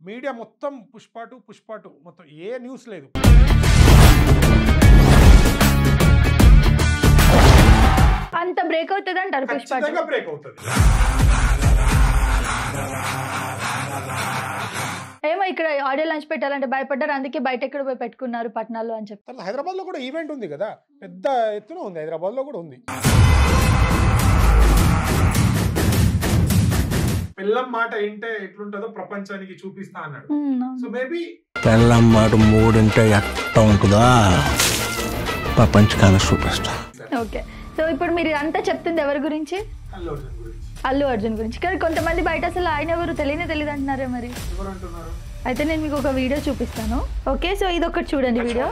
Media మొత్తం పుష్ప 2 మొత్తం ఏ news లేదు. అంత బ్రేక్ అవుతుంది అంటారు పుష్ప 2. ఖచ్చితంగా బ్రేక్ అవుతుంది. ఏమో ఇక్కడ ఆడియో లాంచ్ పెట్టాలంటే భయపడ్డారు, అందుకే బయట ఎక్కడ పోయి పెట్టుకున్నారు పట్నాల్లో అని చెప్తారు. హైదరాబాద్ లో కూడా ఈవెంట్ ఉంది కదా, పెద్ద ఎత్తున ఉంది, హైదరాబాద్ లో కూడా ఉంది. పిల్లం మాట ఏంటే ఎట్లుంటుందో ప్రపంచానికి చూపిస్తా అన్నాడు. సో మేబీ పిల్లం మాట మూడింటే ఎట్లా ఉంటుందా ప్రపంచానికి చూపిస్తా. ఓకే, సో ఇప్పుడు మీరు అంతా చెప్తుంది ఎవరి గురించి? అల్లు అర్జున్ గురించి. కానీ కొంతమంది బయట అసలు ఆయన ఎవరు తెలియదు అంటున్నారే, మరి అయితే నేను మీకు ఒక వీడియో చూపిస్తాను. ఓకే, సో ఇది ఒకటి చూడండి వీడియో.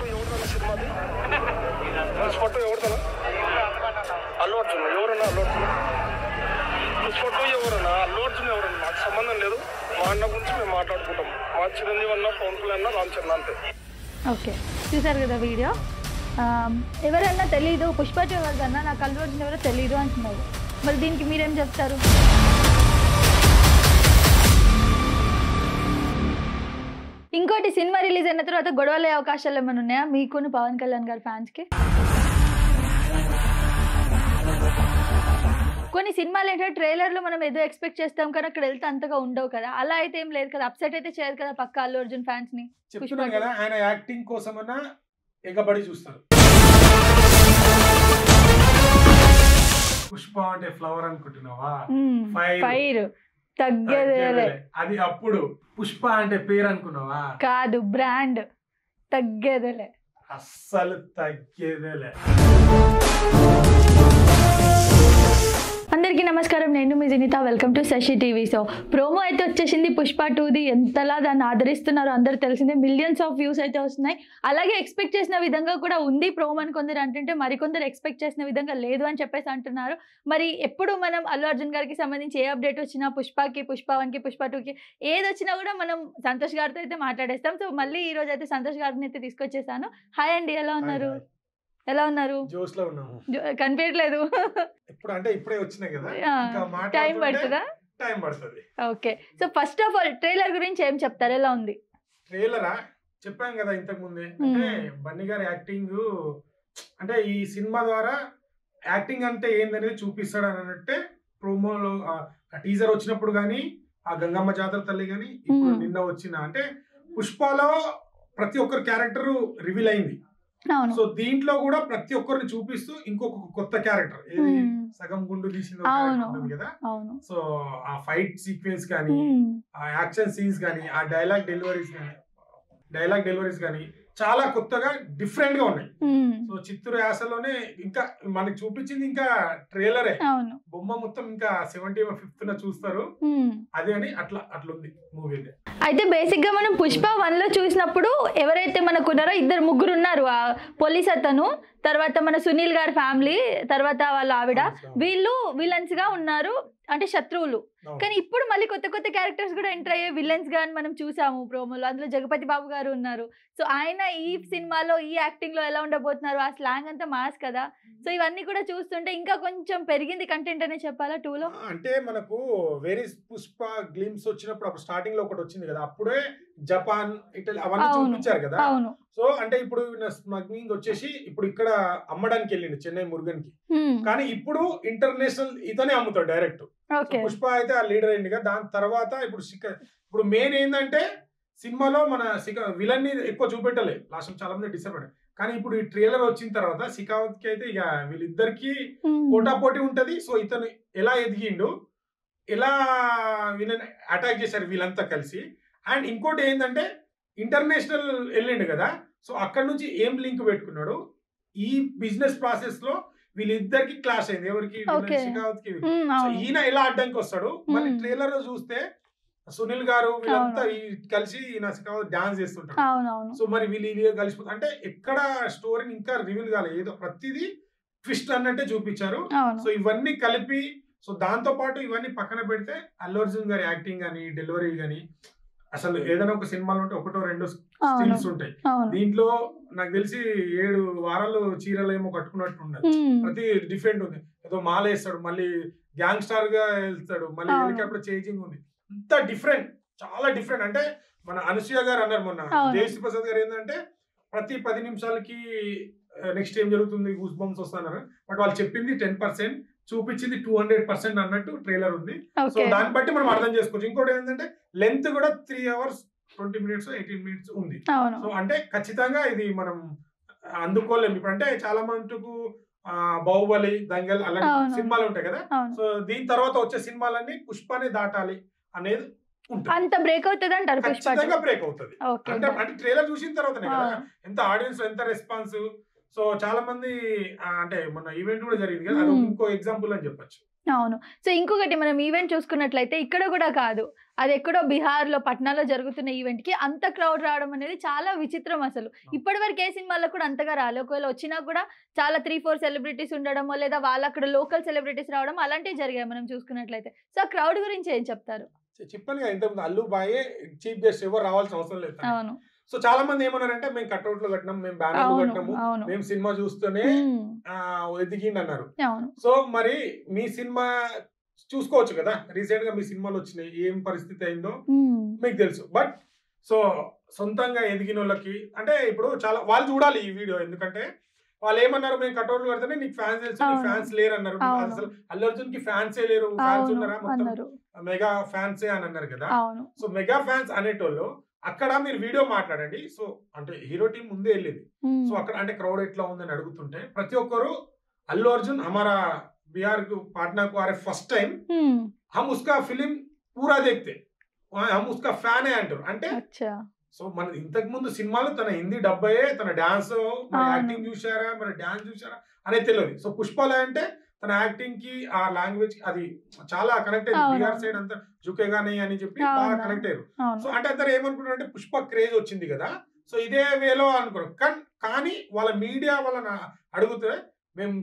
ఓకే, చూసారు కదా వీడియో. ఎవరన్నా తెలీదు పుష్ప 2 ఎవరిదన్నా, నాకు అల్లు అర్జున్ ఎవరో తెలీదు అంటున్నారు. మరి దీనికి మీరేం చెప్తారు? ఇంకోటి, సినిమా రిలీజ్ అయిన తర్వాత గొడవలే అవకాశాలు ఏమైనా ఉన్నాయా మీకును పవన్ కళ్యాణ్ గారి ఫ్యాన్స్ కి? కొన్ని సినిమాలు ఏంటంటే ట్రైలర్లో మనం ఏదో ఎక్స్పెక్ట్ చేస్తాం కానీ అక్కడ వెళ్తే అంతగా ఉండవు కదా, అలా అయితే ఏం లేదు కదా, అప్సెట్ అయితే చేయదు కదా పక్క అల్లు అర్జున్ ఫ్యాన్స్ ని. చెప్తున్నాను కదా, ఆయన యాక్టింగ్ కోసమన్నా ఎగబడి చూస్తారు. పుష్ప అంటే ఫ్లవర్ అనుకుంటున్నావా? ఫైర్ తగ్గేదేలే. అది అప్పుడు పుష్ప అంటే పేరు అనుకున్నావా? కాదు, బ్రాండ్. తగ్గేదేలే, అస్సలు తగ్గేదేలే. అందరికీ నమస్కారం, నేను మీ Janitha, welcome to Shashi TV. So promo అయితే వచ్చేసింది పుష్ప 2ది. ఎంతలా దాన్ని ఆదరిస్తున్నారో అందరూ తెలిసిందే, మిలియన్స్ ఆఫ్ వ్యూస్ అయితే వస్తున్నాయి. అలాగే ఎక్స్పెక్ట్ చేసిన విధంగా కూడా ఉంది ప్రోమో అని కొందరు అంటుంటే, మరికొందరు ఎక్స్పెక్ట్ చేసిన విధంగా లేదు అని చెప్పేసి అంటున్నారు. మరి ఎప్పుడు మనం అల్లు అర్జున్ గారికి సంబంధించి ఏ అప్డేట్ వచ్చినా, పుష్పకి, పుష్ప 1కి, పుష్ప 2కి ఏది వచ్చినా కూడా మనం సంతోష్ గారితో అయితే మాట్లాడేస్తాం. సో మళ్ళీ ఈ రోజు అయితే సంతోష్ గారిని అయితే తీసుకొచ్చేసాను. హాయ్ అండి, ఎలా ఉన్నారు? ఎలా ఉన్నారు? జోస్ లో ఉన్నాము, కనిపించట్లేదు. ఇప్పుడు అంటే ఇప్పుడే వచ్చినాయి కదా, టైం పడుతుందా? టైం పడుతుంది. Okay, so first of all trailer గురించి ఏం చెప్తారు, ఎలా ఉంది? ట్రైలరా చెప్పాం కదా ఇంతకు ముందే, అంటే బన్నీ గారి యాక్టింగ్, అంటే ఈ సినిమా ద్వారా యాక్టింగ్ అంటే ఏందనేది చూపిస్తాడు అని అన్నట్టే ప్రోమోలో టీజర్ వచ్చినప్పుడు కానీ, ఆ గంగమ్మ జాతర తల్లి కానీ, ఇప్పుడు నిన్న వచ్చిన అంటే పుష్పలో ప్రతి ఒక్కరి క్యారెక్టర్ రివీల్ అయింది. సో దీంట్లో కూడా ప్రతి ఒక్కరిని చూపిస్తూ ఇంకొక కొత్త క్యారెక్టర్, సగం గుండు తీసిన ఉంటుంది కదా, సో ఆ ఫైట్ సీక్వెన్స్ కానీ, ఆ యాక్షన్ సీన్స్ కానీ, ఆ డైలాగ్ డెలివరీస్ కానీ చాలా కొత్తగా డిఫరెంట్ గా ఉన్నాయి. సో చిత్తూరు యాసలోనే ఇంకా మనకి చూపించింది ఇంకా ట్రైలరే, బొమ్మ మొత్తం ఇంకా 75th చూస్తారు అదే అని అట్లుంది మూవీ. అయితే బేసిక్ గా మనం పుష్ప 1లో చూసినప్పుడు ఎవరైతే మనకు ఉన్నారో ఇద్దరు ముగ్గురు ఉన్నారు, ఆ పోలీస్ అతను, తర్వాత మన సునీల్ గారి ఫ్యామిలీ, తర్వాత వాళ్ళ ఆవిడ, వీళ్ళు విలన్స్ గా ఉన్నారు, అంటే శత్రువులు. కానీ ఇప్పుడు మళ్ళీ కొత్త కొత్త క్యారెక్టర్స్ కూడా ఎంటర్ అయ్యే విలన్స్ గా మనం చూసాము ప్రోమోలో. అందులో జగపతి బాబు గారు ఉన్నారు. సో ఆయన ఈ సినిమాలో ఈ యాక్టింగ్ లో ఎలా ఉండబోతున్నారు, ఆ స్లాంగ్ అంతా మాస్ కదా. సో ఇవన్నీ కూడా చూస్తుంటే ఇంకా కొంచెం పెరిగింది కంటెంట్ అనే చెప్పాలా 2లో. అంటే మనకు వేరే పుష్ప గ్లిమ్స్ వచ్చినప్పుడు అప్పుడు స్టార్టింగ్ లో ఒకటి వచ్చింది కదా, అప్పుడే జపాన్, ఇటలీ అవన్నీ చూపించారు కదా. సో అంటే ఇప్పుడు స్మగ్లింగ్ వచ్చేసి ఇప్పుడు ఇక్కడ అమ్మడానికి వెళ్ళిండు చెన్నై మురుగన్ కి, కానీ ఇప్పుడు ఇంటర్నేషనల్ ఇతనే అమ్ముతాడు డైరెక్ట్. పుష్ప అయితే ఆ లీడర్ అయింది కదా, దాని తర్వాత ఇప్పుడు మెయిన్ ఏంటంటే సినిమాలో మన విలన్ ని ఎక్కువ చూపెట్టలే, లాస్ట్ చాలా మంది డిసప్పాయింట్. కానీ ఇప్పుడు ఈ ట్రైలర్ వచ్చిన తర్వాత శిఖావత్ కి అయితే ఇక వీళ్ళిద్దరికి పోటాపోటీ ఉంటది. సో ఇతను ఎలా ఎదిగిండు, ఎలా వీళ్ళని అటాక్ చేశారు వీళ్ళంతా కలిసి. అండ్ ఇంకోటి ఏంటంటే ఇంటర్నేషనల్ వెళ్ళిండు కదా, సో అక్కడ నుంచి ఏం లింక్ పెట్టుకున్నాడు, ఈ బిజినెస్ ప్రాసెస్ లో వీళ్ళిద్దరికి క్లాష్ అయింది, ఎవరికి, శిఖావత్ కి. ఈయన ఎలా అడ్డానికి వస్తాడు, మళ్ళీ ట్రైలర్ లో చూస్తే సునీల్ గారు వీళ్ళంతా కలిసి ఈయన శిఖావత్ డాన్స్ చేస్తుంటారు. సో మరి వీళ్ళు కలిసిపోతారు అంటే ఎక్కడ స్టోరీని ఇంకా రివీల్ కాలేదు, ఏదో ప్రతిదీ ట్విస్ట్ అన్నట్టే చూపించారు. సో ఇవన్నీ కలిపి, సో దాంతో పాటు ఇవన్నీ పక్కన పెడితే అల్లు అర్జున్ గారి యాక్టింగ్ కానీ, డెలివరీ కానీ, అసలు ఏదైనా ఒక సినిమాలో ఉంటే ఒకటో రెండో స్టిల్స్ ఉంటాయి. దీంట్లో నాకు తెలిసి 7 వారాలు చీరలు ఏమో కట్టుకున్నట్టు ఉండదు, ప్రతి డిఫరెంట్ ఉంది. ఏదో మాల వేస్తాడు, మళ్ళీ గ్యాంగ్ స్టార్ గా వెళ్తాడు, మళ్ళీ హెలికాప్టర్ చేంజింగ్ ఉంది, అంత డిఫరెంట్. చాలా డిఫరెంట్. అంటే మన అనసూయ గారు అన్నారు మొన్న, దేవిశ్రీ ప్రసాద్ గారు ఏంటంటే ప్రతి 10 నిమిషాలకి నెక్స్ట్ ఏం జరుగుతుంది గూస్ బంప్స్ వస్తున్నారు. బట్ వాళ్ళు చెప్పింది 10%, చూపించింది 200% అన్నట్టు ట్రైలర్ ఉంది. సో దాన్ని బట్టి మనం అర్థం చేసుకోవచ్చు. ఇంకోటి ఏంటంటే లెంత్ కూడా 3 hours 20 minutes 18 minutes ఉంది. సో అంటే ఖచ్చితంగా ఇది మనం అందుకోలేము. ఇప్పుడు అంటే చాలా మటుకు బాహుబలి, దంగల్ అలాంటి సినిమాలు ఉంటాయి కదా. సో దీని తర్వాత వచ్చే సినిమాలన్నీ పుష్పని దాటాలి అనేది అంత బ్రేక్ అవుతుంది అంటారు. ఖచ్చితంగా బ్రేక్ అవుతుంది. అంటే ట్రైలర్ చూసిన తర్వాతనే కదా ఎంత ఆడియన్స్ ఎంత రెస్పాన్స్. సో చాలా మంది అంటే మన ఈవెంట్ కూడా జరిగింది కదా, అది ఇంకో ఎగ్జాంపుల్ అని చెప్పొచ్చు. అవును. సో ఇంకొకటి మనం ఈవెంట్ చూసుకున్నట్లయితే ఇక్కడ కూడా కాదు, అది ఎక్కడో బీహార్ లో పట్నాలో జరుగుతున్న ఈవెంట్ కి అంత క్రౌడ్ రావడం అనేది చాలా విచిత్రం. అసలు ఇప్పటి వరకు ఏ సినిమాల్లో కూడా అంతగా రాలేదు. ఒకవేళ వచ్చినా కూడా చాలా 3-4 సెలబ్రిటీస్ ఉండడమో లేదా వాళ్ళు అక్కడ లోకల్ సెలబ్రిటీస్ రావడం అలాంటివి జరిగాయి మనం చూసుకున్నట్లయితే. సో ఆ క్రౌడ్ గురించి ఏం చెప్తారు? చెప్పాను కదా ఇంతకుముందు, అల్లు బాయే చీఫ్ గెస్ట్, ఎవరు రావాల్సిన అవసరం లేదు. అవును. సో చాలా మంది ఏమన్నారంటే మేము కట్అవుట్లు కట్టినాం, మేము బ్యానర్లు కట్టినాము, మేము సినిమా చూస్తూనే ఎదిగిండి అన్నారు. సో మరి మీ సినిమా చూసుకోవచ్చు కదా, రీసెంట్ గా మీ సినిమాలు వచ్చినాయి, ఏం పరిస్థితి అయిందో మీకు తెలుసు. బట్ సో సొంతంగా ఎదిగిన వాళ్ళకి అంటే ఇప్పుడు చాలా వాళ్ళు చూడాలి ఈ వీడియో. ఎందుకంటే వాళ్ళు ఏమన్నారు, మేము కట్అవుట్లు కడితేనే నీకు ఫ్యాన్స్ తెలుసు, నీకు ఫ్యాన్స్ లేరు అన్నారు. అసలు అల్లు అర్జున్ కి ఫ్యాన్సే లేరు, ఫ్యాన్స్ ఉన్నారా మొత్తం మెగా ఫ్యాన్సే అని అన్నారు కదా. సో మెగా ఫ్యాన్స్ అనేటోళ్ళు అక్కడ మీరు వీడియో మాట్లాడండి. సో అంటే హీరో టీం ముందే వెళ్ళింది. సో అక్కడ అంటే క్రౌడ్ ఎట్లా ఉందని అడుగుతుంటే ప్రతి ఒక్కరు అల్లు అర్జున్ हमारा बिहार को पाटना को आ रहे फर्स्ट टाइम, हम उसका फिल्म पूरा देखते, हम उसका फ्यान है అంటారు. అంటే సో మన ఇంతకు ముందు సినిమాలు తన హిందీ డబ్బయే, తన డాన్స్ యాక్టింగ్ చూసారా, మరి డాన్స్ చూసారా అనేది తెలియదు. సో పుష్పల అంటే తన యాక్టింగ్ కి ఆ లాంగ్వేజ్ అది చాలా కనెక్ట్ అయ్యింది. బీహార్ సైడ్ అంతా జుకేగానే అని చెప్పి బాగా కనెక్ట్ అయ్యారు. సో అంటే అందరు ఏమనుకున్నారు అంటే పుష్ప క్రేజ్ వచ్చింది కదా, సో ఇదే వేలో అనుకున్నారు. కానీ వాళ్ళ మీడియా వాళ్ళని అడిగితే మేము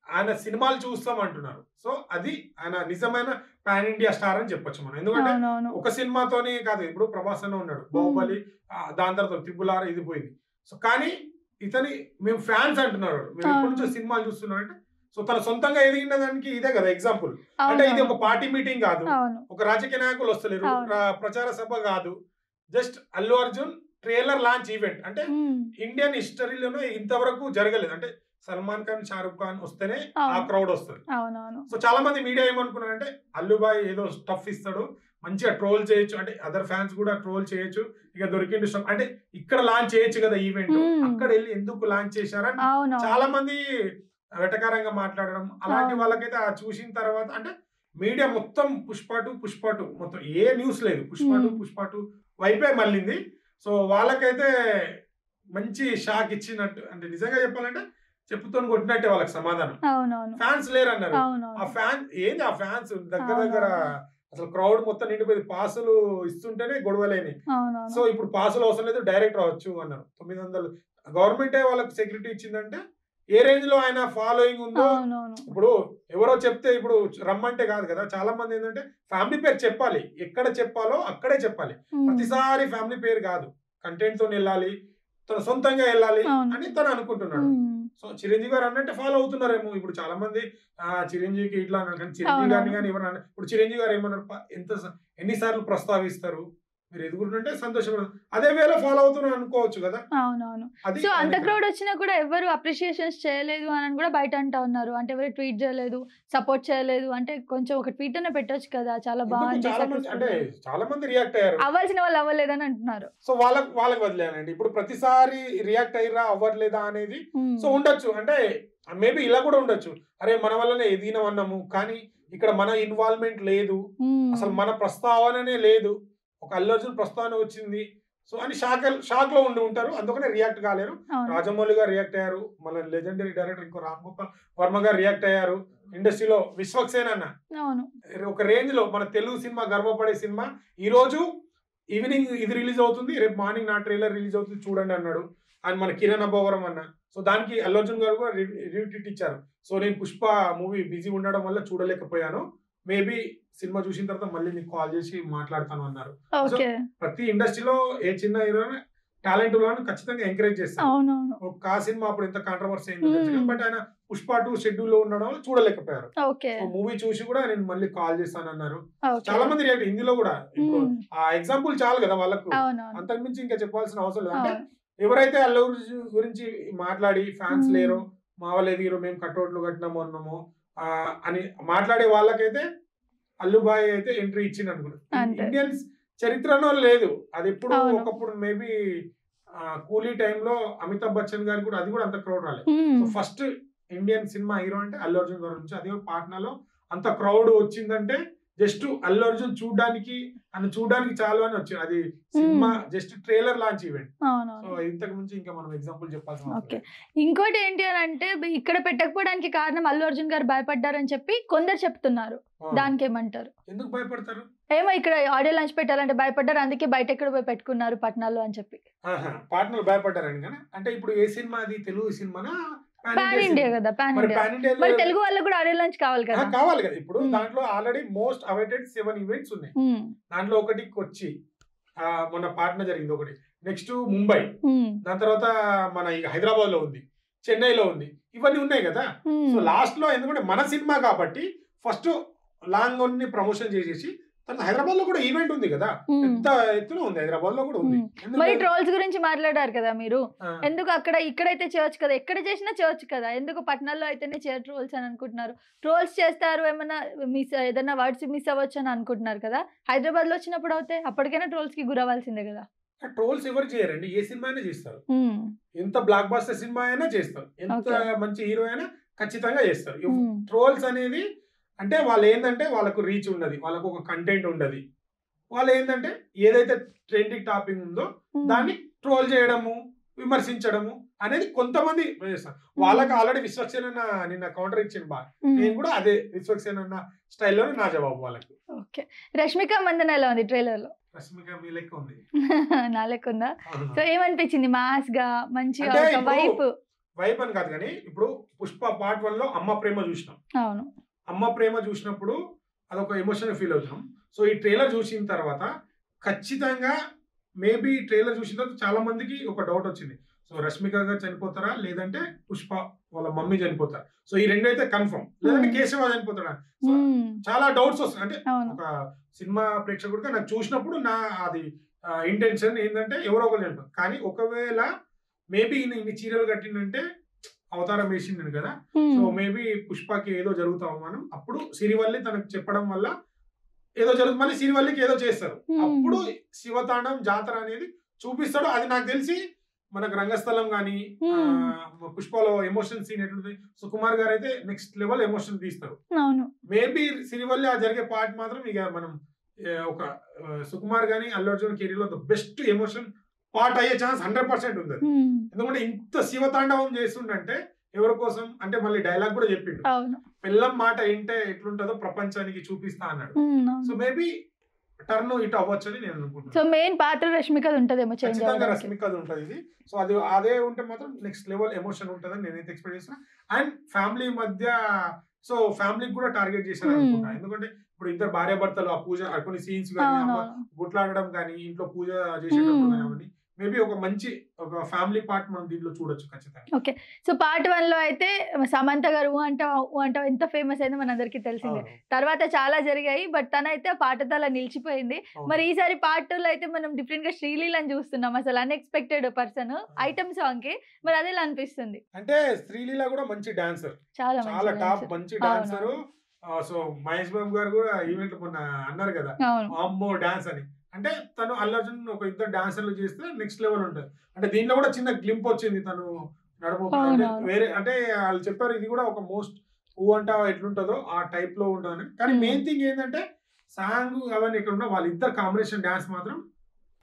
ఆయన సినిమాలు చూస్తాం అంటున్నారు. సో అది ఆయన నిజమైన పాన్ ఇండియా స్టార్ అని చెప్పొచ్చు మనం. ఎందుకంటే ఒక సినిమాతోనే కాదు, ఇప్పుడు ప్రభాస్ అన్న ఉన్నాడు, బాహుబలి, దాని తర్వాత త్రిపుల్ ఇది పోయింది. సో కానీ ఇతని మేము ఫ్యాన్స్ అంటున్నారు, మేము ఎప్పటి నుంచో సినిమాలు చూస్తున్నారంటే. సో తన సొంతంగా ఎదిగిన దానికి ఇదే కదా ఎగ్జాంపుల్. అంటే ఇది ఒక పార్టీ మీటింగ్ కాదు, ఒక రాజకీయ నాయకులు వస్తలేరు, ప్రచార సభ కాదు, just Allu Arjun trailer launch event. అంటే ఇండియన్ హిస్టరీలోనే ఇంతవరకు జరగలేదు. అంటే సల్మాన్ ఖాన్, షారుఖ్ ఖాన్ వస్తేనే ఆ క్రౌడ్ వస్తుంది. సో చాలా మంది మీడియా ఏమనుకున్నారంటే అల్లు బాయ్ ఏదో స్టఫ్ ఇస్తాడు, మంచిగా ట్రోల్ చేయొచ్చు, అంటే అదర్ ఫ్యాన్స్ కూడా ట్రోల్ చేయొచ్చు, ఇక దొరికింది స్టఫ్, అంటే ఇక్కడ లాంచ్ చేయొచ్చు కదా ఈవెంట్, అక్కడ వెళ్ళి ఎందుకు లాంచ్ చేశారని చాలా మంది వెటకారంగా మాట్లాడడం. అలాంటి వాళ్ళకైతే ఆ చూసిన తర్వాత అంటే మీడియా మొత్తం పుష్ప టూ మొత్తం ఏ న్యూస్ లేదు, పుష్ప టూ వైపే మళ్ళింది. సో వాళ్ళకైతే మంచి షాక్ ఇచ్చినట్టు, అంటే నిజంగా చెప్పాలంటే చెప్పుతో కొట్టినట్టే వాళ్ళకి సమాధానం. ఫ్యాన్స్ లేరు అన్నారు. ఆ ఫ్యాన్ ఏంది, ఆ ఫ్యాన్స్ దగ్గర అసలు క్రౌడ్ మొత్తం నిండిపోయింది. పాసులు ఇస్తుంటేనే గొడవలేని. సో ఇప్పుడు పాసులు అవసరం లేదు, డైరెక్ట్ రావచ్చు అన్నారు. 900 గవర్నమెంటే వాళ్ళకి సెక్యూరిటీ ఇచ్చిందంటే ఏ రేంజ్ లో ఆయన ఫాలోయింగ్ ఉందో. ఇప్పుడు ఎవరో చెప్తే ఇప్పుడు రమ్మంటే కాదు కదా, చాలా మంది ఏంటంటే ఫ్యామిలీ పేరు చెప్పాలి, ఎక్కడ చెప్పాలో అక్కడే చెప్పాలి. ప్రతిసారి ఫ్యామిలీ పేరు కాదు, కంటెంట్ తో వెళ్ళాలి, తన సొంతంగా వెళ్ళాలి అని తను అనుకుంటున్నాడు. సో చిరంజీవి గారు అన్నట్టు ఫాలో అవుతున్నారేమో. ఇప్పుడు చాలా మంది చిరంజీవికి ఇట్లా అన్నారు, కానీ చిరంజీవి గారిని కానీ ఎవరు అన్నారు. ఇప్పుడు చిరంజీవి గారు ఏమన్నారు, ఎన్నిసార్లు ప్రస్తావిస్తారు, మీరు ఎదుగుతుంటే సంతోషపడ, అదే వేళ ఫాలో అవుతున్నారు అనుకోవచ్చు కదా. అవునవును. సో అంత క్రౌడ్ వచ్చినా కూడా ఎవరు అప్రిషియేషన్స్ చేయలేదు అని కూడా బయట అంటా ఉన్నారు. అంటే ఎవరు ట్వీట్ చేయలేదు, సపోర్ట్ చేయలేదు, అంటే కొంచెం ఒక ట్వీట్ అనే పెట్టొచ్చు కదా, చాలా బాగుంది. అంటే చాలా మంది రియాక్ట్ అయ్యారు, అవ్వాల్సిన వాళ్ళు అవ్వలేదని అంటున్నారు. సో వాళ్ళకి వదిలేనండి. ఇప్పుడు ప్రతిసారి రియాక్ట్ అయ్యారా అవ్వట్లేదా అనేది సో ఉండొచ్చు. అంటే మేబీ ఇలా కూడా ఉండొచ్చు, అరే మన వల్లనే ఎదిగినాం అన్నాము, కానీ ఇక్కడ మన ఇన్వాల్వ్మెంట్ లేదు, అసలు మన ప్రస్తావననే లేదు, ఒక అల్లు అర్జున్ ప్రస్తావన వచ్చింది సో అని షాక్ లో ఉండి ఉంటారు, అందుకనే రియాక్ట్ కాలేరు. రాజమౌళి గారు రియాక్ట్ అయ్యారు, మన లెజెండరీ డైరెక్టర్ ఇంకో రామ్ గోపాల్ వర్మ గారు రియాక్ట్ అయ్యారు, ఇండస్ట్రీలో విశ్వక్సేన్ అన్న ఒక రేంజ్ లో మన తెలుగు సినిమా గర్వపడే సినిమా ఈ రోజు ఈవినింగ్ ఇది రిలీజ్ అవుతుంది, రేపు మార్నింగ్ నా ట్రైలర్ రిలీజ్ అవుతుంది చూడండి అన్నాడు. అండ్ మన కిరణ్ అబ్బవరం అన్న, సో దానికి అల్లు అర్జున్ గారు కూడా రివ్యూ ఇచ్చారు. సో నేను పుష్ప మూవీ బిజీ ఉండడం వల్ల చూడలేకపోయాను, మేబీ సినిమా చూసిన తర్వాత మళ్ళీ నీకు కాల్ చేసి మాట్లాడతాను అన్నారు. ప్రతి ఇండస్ట్రీలో ఏ చిన్న హీరో టాలెంట్ వాళ్ళని ఖచ్చితంగా ఎంకరేజ్ చేస్తారు. అవునవును. ఒక సినిమా అప్పుడు ఎంత కాంట్రవర్సీ అయింది, బట్ ఆయన పుష్ప 2 షెడ్యూల్ లో ఉండడం వల్ల చూడలేకపోయారు. మూవీ చూసి కూడా నేను మళ్ళీ కాల్ చేస్తానన్నారు. చాలా మంది రియాక్ట్ హిందీలో కూడా. ఇప్పుడు ఆ ఎగ్జాంపుల్ చాలు కదా వాళ్ళకు, అంతకుమించి ఇంకా చెప్పాల్సిన అవసరం లేదు. అంటే ఎవరైతే అల్లు అర్జున్ గురించి మాట్లాడి ఫ్యాన్స్ లేరు, మా వాళ్ళు ఎదిగిరు, మేము కట్అవుట్లు కట్టినాము అన్నాము అని మాట్లాడే వాళ్ళకైతే అల్లుబాయ్ అయితే ఎంట్రీ ఇచ్చింది అనుకున్నాను. ఇండియన్స్ చరిత్రలో లేదు అది. ఎప్పుడు ఒకప్పుడు మేబీ కూలీ టైంలో అమితాబ్ బచ్చన్ గారు కూడా, అది కూడా అంత క్రౌడ్ రాలేదు. So first Indian cinema hero అంటే అల్లు అర్జున్ గారి నుంచి, అది పాట్నాలో అంత క్రౌడ్ వచ్చిందంటే జస్ట్ అల్లు అర్జున్ చూడడానికి చాలు అని వచ్చింది. అది cinema just trailer launch event. So ఇంతకు మించి ఇంకా మనం ఎగ్జాంపుల్ చెప్పాల్సిన. ఇంకోటి ఏంటి అని అంటే, ఇక్కడ పెట్టకపోవడానికి కారణం అల్లు అర్జున్ గారు భయపడ్డారని చెప్పి కొందరు చెప్తున్నారు. దానికి ఏమంటారు? ఎందుకు భయపడతారు? ఏమో ఇక్కడ ఆడియో లాంచ్ పెట్టాలంటే భయపడ్డారు, అందుకే బయట ఎక్కడ పోయి పెట్టుకున్నారు పట్నాలో అని చెప్పి. పాట్నాలో భయపడ్డారని కానీ, అంటే ఇప్పుడు ఏ సినిమా అది తెలుగు సినిమానా? పాన్ ఇండియా కదా, పాన్ ఇండియా. మరి తెలుగు వాళ్ళకి కూడా ఆడియో లాంచ్ కావాలి కదా. కావాలి కదా. ఇప్పుడు దాంట్లో ఆల్రెడీ మోస్ట్ అవైటెడ్ 7 ఈవెంట్స్ ఉన్నాయి. దాంట్లో ఒకటి కొచ్చి, మొన్న పాట్నా జరిగింది ఒకటి, నెక్స్ట్ ముంబై, దాని తర్వాత మన హైదరాబాద్ లో ఉంది, చెన్నైలో ఉంది, ఇవన్నీ ఉన్నాయి కదా. సో లాస్ట్ లో ఎందుకంటే మన సినిమా కాబట్టి ఫస్ట్ లాంగ్ ని ప్రమోషన్ చేసేసి, హైదరాబాద్ లో కూడా ఈవెంట్ ఉంది కదా, ఎంత ఎత్తున ఉంది, హైదరాబాద్ లో కూడా ఉంది. మరి ట్రోల్స్ గురించి మాట్లాడారు కదా మీరు, ఎందుకు అక్కడ ఇక్కడైతే చేయొచ్చు కదా, ఎక్కడ చేసినా చేయొచ్చు కదా, ఎందుకు పట్టణాల్లో అయితేనే ట్రోల్స్ అని అనుకుంటున్నారు? ట్రోల్స్ చేస్తారు, ఏమన్నా ఏదైనా వర్డ్స్ మిస్ అవ్వచ్చు అని అనుకుంటున్నారు కదా. హైదరాబాద్ లో వచ్చినప్పుడు అయితే అప్పటికైనా ట్రోల్స్ కి గురవ్వాల్సిందే కదా. ట్రోల్స్ ఎవరు చేయరండి, ఏ సినిమా అయినా చేస్తారు. ఎంత బ్లాక్ బాస్టర్ సినిమా అయినా చేస్తారు, ఎంత మంచి హీరో అయినా ఖచ్చితంగా చేస్తారు. ట్రోల్స్ అనేది అంటే వాళ్ళు ఏంటంటే వాళ్ళకు రీచ్ ఉండదు, వాళ్ళకు ఒక కంటెంట్ ఉండదు. వాళ్ళు ఏంటంటే ఏదైతే ట్రెండింగ్ టాపిక్ ఉందో దాన్ని ట్రోల్ చేయడము, విమర్శించడము అనేది కొంతమంది చేస్తారు. వాళ్ళకి ఆల్రెడీ విశ్వక్సేన నిన్న కౌంటర్ ఇచ్చింది బాగా, నేను కూడా అదే విశ్వక్సేన స్టైల్లోనే నా జవాబు వాళ్ళకి. ఓకే. రష్మిక మందన ఎలా ఉంది ట్రైలర్ లో? రష్మిక మీ లెక్క ఉంది, నా లెక్క ఉందా? సో ఏమనిపించింది? మాస్ గా మంచి వైప్ అని కాదు కానీ, ఇప్పుడు పుష్ప పార్ట్ 1 లో అమ్మ ప్రేమ చూసినాం. అవును, అమ్మ ప్రేమ చూసినప్పుడు అదొక ఎమోషనల్ ఫీల్ అవుతున్నాం. సో ఈ ట్రైలర్ చూసిన తర్వాత ఖచ్చితంగా మేబీ ట్రైలర్ చూసిన తర్వాత చాలా మందికి ఒక డౌట్ వచ్చింది. సో రష్మిక గారు చనిపోతారా, లేదంటే పుష్ప వాళ్ళ మమ్మీ చనిపోతారా? సో ఈ రెండు అయితే కన్ఫర్మ్, లేదంటే కేశవ చనిపోతాడా? సో చాలా డౌట్స్ వస్తున్నాయి. అంటే ఒక సినిమా ప్రేక్షకుడిగా నాకు చూసినప్పుడు నా అది ఇంటెన్షన్ ఏంటంటే ఎవరో ఒకరు చనిపోతారు. కానీ ఒకవేళ మేబీ ఇన్ని చీరలు కట్టిందంటే అవతారం వేసిండు కదా, సో మేబీ పుష్పకి ఏదో జరుగుతాం మనం. అప్పుడు సిరివల్లి తనకు చెప్పడం వల్ల ఏదో జరుగుతుంది, మళ్ళీ సిరివల్లికి ఏదో చేస్తారు, అప్పుడు శివతాండం జాతర అనేది చూపిస్తాడు. అది నాకు తెలిసి మనకు రంగస్థలం కానీ పుష్పలో ఎమోషన్ సీన్ ఎట్లుంది, సుకుమార్ గారు అయితే నెక్స్ట్ లెవెల్ ఎమోషన్ తీస్తారు. మేబీ సిరివల్లి ఆ జరిగే పార్ట్ మాత్రం ఇక మనం ఒక సుకుమార్ గానీ అల్లు అర్జున్ కెరీర్ లో ద బెస్ట్ ఎమోషన్ పార్ట్ అయ్యే ఛాన్స్ 100% ఉంది. ఎందుకంటే ఇంత శివతాండవం చేస్తుండే ఎవరి కోసం అంటే, మళ్ళీ డైలాగ్ కూడా చెప్పిండు, పిల్లం మాట ఏంటే ఎట్లుంటుందో ప్రపంచానికి చూపిస్తా అన్నాడు. సో మేబీ టర్న్ ఇట్ అవ్వచ్చు అని నేను అనుకుంటున్నాను. సో మెయిన్ పాత్ర రష్మికది ఉంటదేమో, ఖచ్చితంగా రష్మికది ఉంటుంది ఇది. సో అది అదే ఉంటే మాత్రం నెక్స్ట్ లెవెల్ ఎమోషన్ ఉంటుందని నేనైతే ఎక్స్పెక్ట్ చేస్తున్నా. అండ్ ఫ్యామిలీ మధ్య, సో ఫ్యామిలీకి కూడా టార్గెట్ చేశారు అనుకుంటా. ఎందుకంటే ఇప్పుడు ఇద్దరు భార్య భర్తలు ఆ పూజ కొన్ని సీన్స్ కానీ, గుట్లాడడం కానీ, ఇంట్లో పూజ చేసేటప్పుడు కానీ, మేబీ ఒక మంచి ఒక ఫ్యామిలీ పార్ట్ మనం దీంట్లో చూడొచ్చు ఖచ్చితంగా. ఓకే. సో పార్ట్ 1 లో అయితే సమంత గారు అంటావు ఎంత ఫేమస్ అయిందో మనందరికీ తెలిసిందే. తర్వాత చాలా జరిగాయి, బట్ తనైతే పాటతో అలా నిలిచిపోయింది. మరి ఈసారి పార్ట్ 2 లో అయితే మనం డిఫరెంట్ గా శ్రీలీలని చూస్తున్నాం, అసలు అన్ఎక్స్పెక్టెడ్ పర్సన్ ఐటమ్ సాంగ్ కి. మరి అదే అనిపిస్తుంది. అంటే శ్రీలీల కూడా మంచి డాన్సర్, చాలా టాప్ మంచి డాన్సర్. సో మహేష్ బాబు గారు కూడా ఈవెంట్ మొన్న అన్నారు కదా, అమ్మో డాన్స్ అని. అంటే తను అల్లు అర్జున్ ఒక ఇద్దరు డాన్సర్లు చేస్తే నెక్స్ట్ లెవెల్ ఉంటుంది. అంటే దీంట్లో కూడా చిన్న గ్లింప్ వచ్చింది, తను నడుము వేరే, అంటే వాళ్ళు చెప్పారు ఇది కూడా ఒక మోస్ట్ అంటా ఎట్లుంటుందో ఆ టైప్ లో ఉంటుందని. కానీ మెయిన్ థింగ్ ఏంటంటే సాంగ్ అవన్నీ ఇక్కడ ఉన్న వాళ్ళిద్దరు కాంబినేషన్ డాన్స్ మాత్రం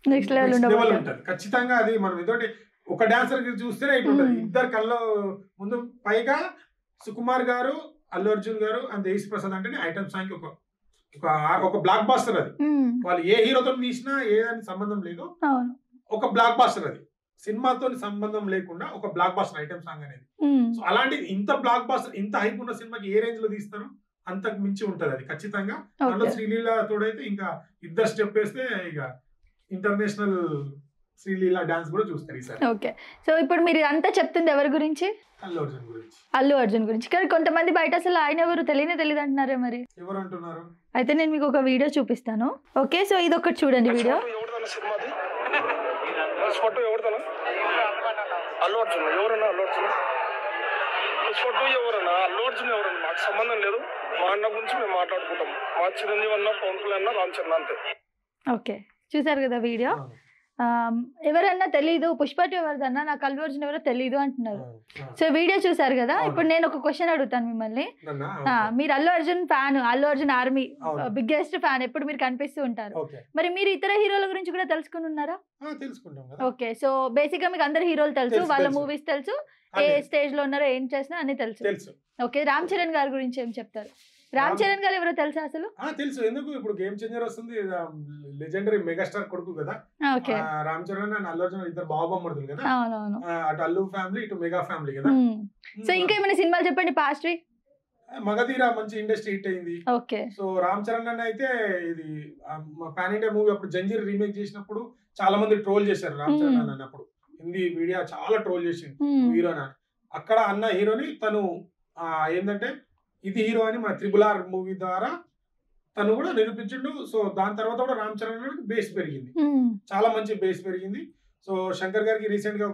నెక్స్ట్ లెవెల్ ఉంటుంది ఖచ్చితంగా. అది మనం ఇదోటి ఒక డాన్సర్ చూస్తేనే ఇట్లా ఉంటుంది, ఇద్దరు కల్లో ముందు. పైగా సుకుమార్ గారు, అల్లు అర్జున్ గారు అండ్ దేశ్ ప్రసాద్ అంటే ఐటమ్ సాంగ్ ఒక బ్లాక్ బాస్టర్. అది వాళ్ళు ఏ హీరోతో తీసినా ఏదానికి సంబంధం లేదు, ఒక బ్లాక్ బాస్టర్. అది సినిమాతో సంబంధం లేకుండా ఒక బ్లాక్ బాస్టర్ ఐటమ్ సాంగ్ అనేది. సో అలాంటి ఇంత బ్లాక్ బాస్టర్, ఇంత హైప్ ఉన్న సినిమాకి ఏ రేంజ్ లో తీస్తారు అంతకు మించి ఉంటది అది ఖచ్చితంగా. దాంట్లో శ్రీలీల తోడైతే ఇంకా ఇద్దరు స్టెప్ వేస్తే ఇక ఇంటర్నేషనల్ శ్రీలీల డాన్స్ కూడా చూస్తారు ఈసారి. ఓకే. సో ఇప్పుడు మీరు అంతా చెప్తుంది ఎవరి గురించి? అల్లు అర్జున్ గురించి. అల్లు అర్జున్ గురించి. కానీ కొంతమంది బయట అసలు ఆయన ఎవరు తెలియదు అంటున్నారే మరి. ఎవరు అంటున్నారు? అయితే నేను మీకు ఒక వీడియో చూపిస్తాను. ఓకే, సో ఇది ఒకటి చూడండి వీడియో. అల్లు అర్జున్ ఎవరన్నా అల్లు అర్జున్ ఎవరన్నా అల్లు అర్జున్ ఎవరన్నా మాకు సంబంధం లేదు. మా అన్న గురించి మేము మాట్లాడుకుంటాం. మా చిరంజీవి అన్న, పవన్ కళ్యాణ్ అన్న, రామ్ చరణ్ అంతే. ఓకే, చూసారు కదా వీడియో. ఎవరన్నా తెలీదు, పుష్ప 2 ఎవరిదన్నా, నాకు అల్లు అర్జున్ ఎవరో తెలీదు అంటున్నారు. సో వీడియో చూసారు కదా. ఇప్పుడు నేను ఒక క్వశ్చన్ అడుగుతాను మిమ్మల్ని. మీరు Allu Arjun fan, Allu Arjun army biggest fan, ఎప్పుడు మీరు కనిపిస్తూ ఉంటారు. మరి మీరు ఇతర హీరోల గురించి కూడా తెలుసుకుని ఉన్నారా? ఓకే, సో బేసిక్ గా మీకు అందరు హీరోలు తెలుసు, వాళ్ళ మూవీస్ తెలుసు, ఏ స్టేజ్ లో ఉన్నారో, ఏం చేసినా అన్ని తెలుసు. ఓకే, రామ్ చరణ్ గారి గురించి ఏం చెప్తారు? రామ్ చరణ్ గారు ఎవరో తెలుసా అసలు? తెలుసు. ఎందుకు, ఇప్పుడు గేమ్ చేంజర్ వస్తుంది, లెజెండరీ మెగాస్టార్ కొడుకు కదా రామ్ చరణ్ అండ్ అల్లు అర్జున్, ఇద్దరు బావబొమ్మడుతులు కదా. అటు అల్లు ఫ్యామిలీ, ఇటు మెగా ఫ్యామిలీ కదా. సో ఇంకా ఏమైనా సినిమాలు చెప్పండి పాస్ట్. మగధీర మంచి ఇండస్ట్రీ హిట్ అయింది. ఓకే. సో రామ్ చరణ్ అన్న అయితే ఇది పాన్ ఇండియా మూవీ అప్పుడు జంజీర్ రీమేక్ చేసినప్పుడు చాలా మంది ట్రోల్ చేశారు రామ్ చరణ్ అన్న. అప్పుడు హిందీ మీడియా చాలా ట్రోల్ చేసింది హీరోని. అక్కడ అన్న హీరోని తను ఏంటంటే ఇది హీరో అని మన RRR మూవీ ద్వారా తను కూడా నిరూపించిండు. సో దాని తర్వాత కూడా రామ్ చరణ్ బేస్ పెరిగింది, చాలా మంచి బేస్ పెరిగింది. సో శంకర్ గారికి రీసెంట్ గా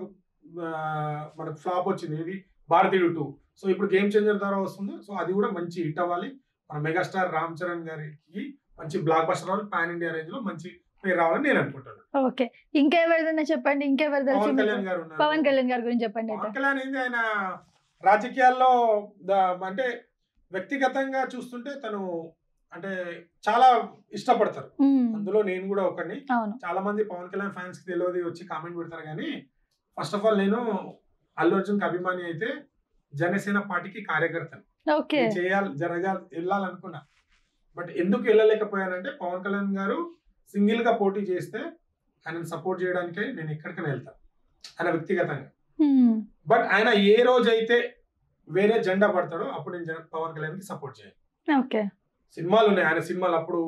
మనకు ఫ్లాప్ వచ్చింది, ఇది భారతీయుడు 2. సో ఇప్పుడు గేమ్ చేంజర్ ద్వారా వస్తుంది. సో అది కూడా మంచి హిట్ అవ్వాలి. మన మెగాస్టార్ రామ్ చరణ్ గారికి మంచి బ్లాక్ బస్టర్ రావాలి, పాన్ ఇండియా రేంజ్ లో మంచి పేరు రావాలని నేను అనుకుంటాను. ఓకే, ఇంకెవరిదైనా చెప్పండి. ఇంకెవరు తెలుసు? పవన్ కళ్యాణ్ గారు ఉన్నారు. పవన్ కళ్యాణ్ గారి గురించి చెప్పండి. పవన్ కళ్యాణ్ ఏంది, ఆయన రాజకీయాల్లో అంటే వ్యక్తిగతంగా చూస్తుంటే తను అంటే చాలా ఇష్టపడతారు. అందులో నేను కూడా ఒకరిని. చాలా మంది పవన్ కళ్యాణ్ ఫ్యాన్స్ కి తెలియదు వచ్చి కామెంట్ పెడతారు. కానీ ఫస్ట్ ఆఫ్ ఆల్ నేను అల్లు అర్జున్ కి అభిమాని అయితే జనసేన పార్టీకి కార్యకర్తను. వెళ్ళాలనుకున్నా, బట్ ఎందుకు వెళ్ళలేకపోయానంటే పవన్ కళ్యాణ్ గారు సింగిల్ గా పోటీ చేస్తే ఆయన సపోర్ట్ చేయడానికే నేను ఎక్కడికైనా వెళ్తాను ఆయన వ్యక్తిగతంగా. బట్ ఆయన ఏ రోజైతే వేరే జెండా పడతాడో అప్పుడు నేను పవన్ కళ్యాణ్ కి సపోర్ట్ చేయాలి. సినిమాలు ఉన్నాయి ఆయన సినిమాలు. అప్పుడు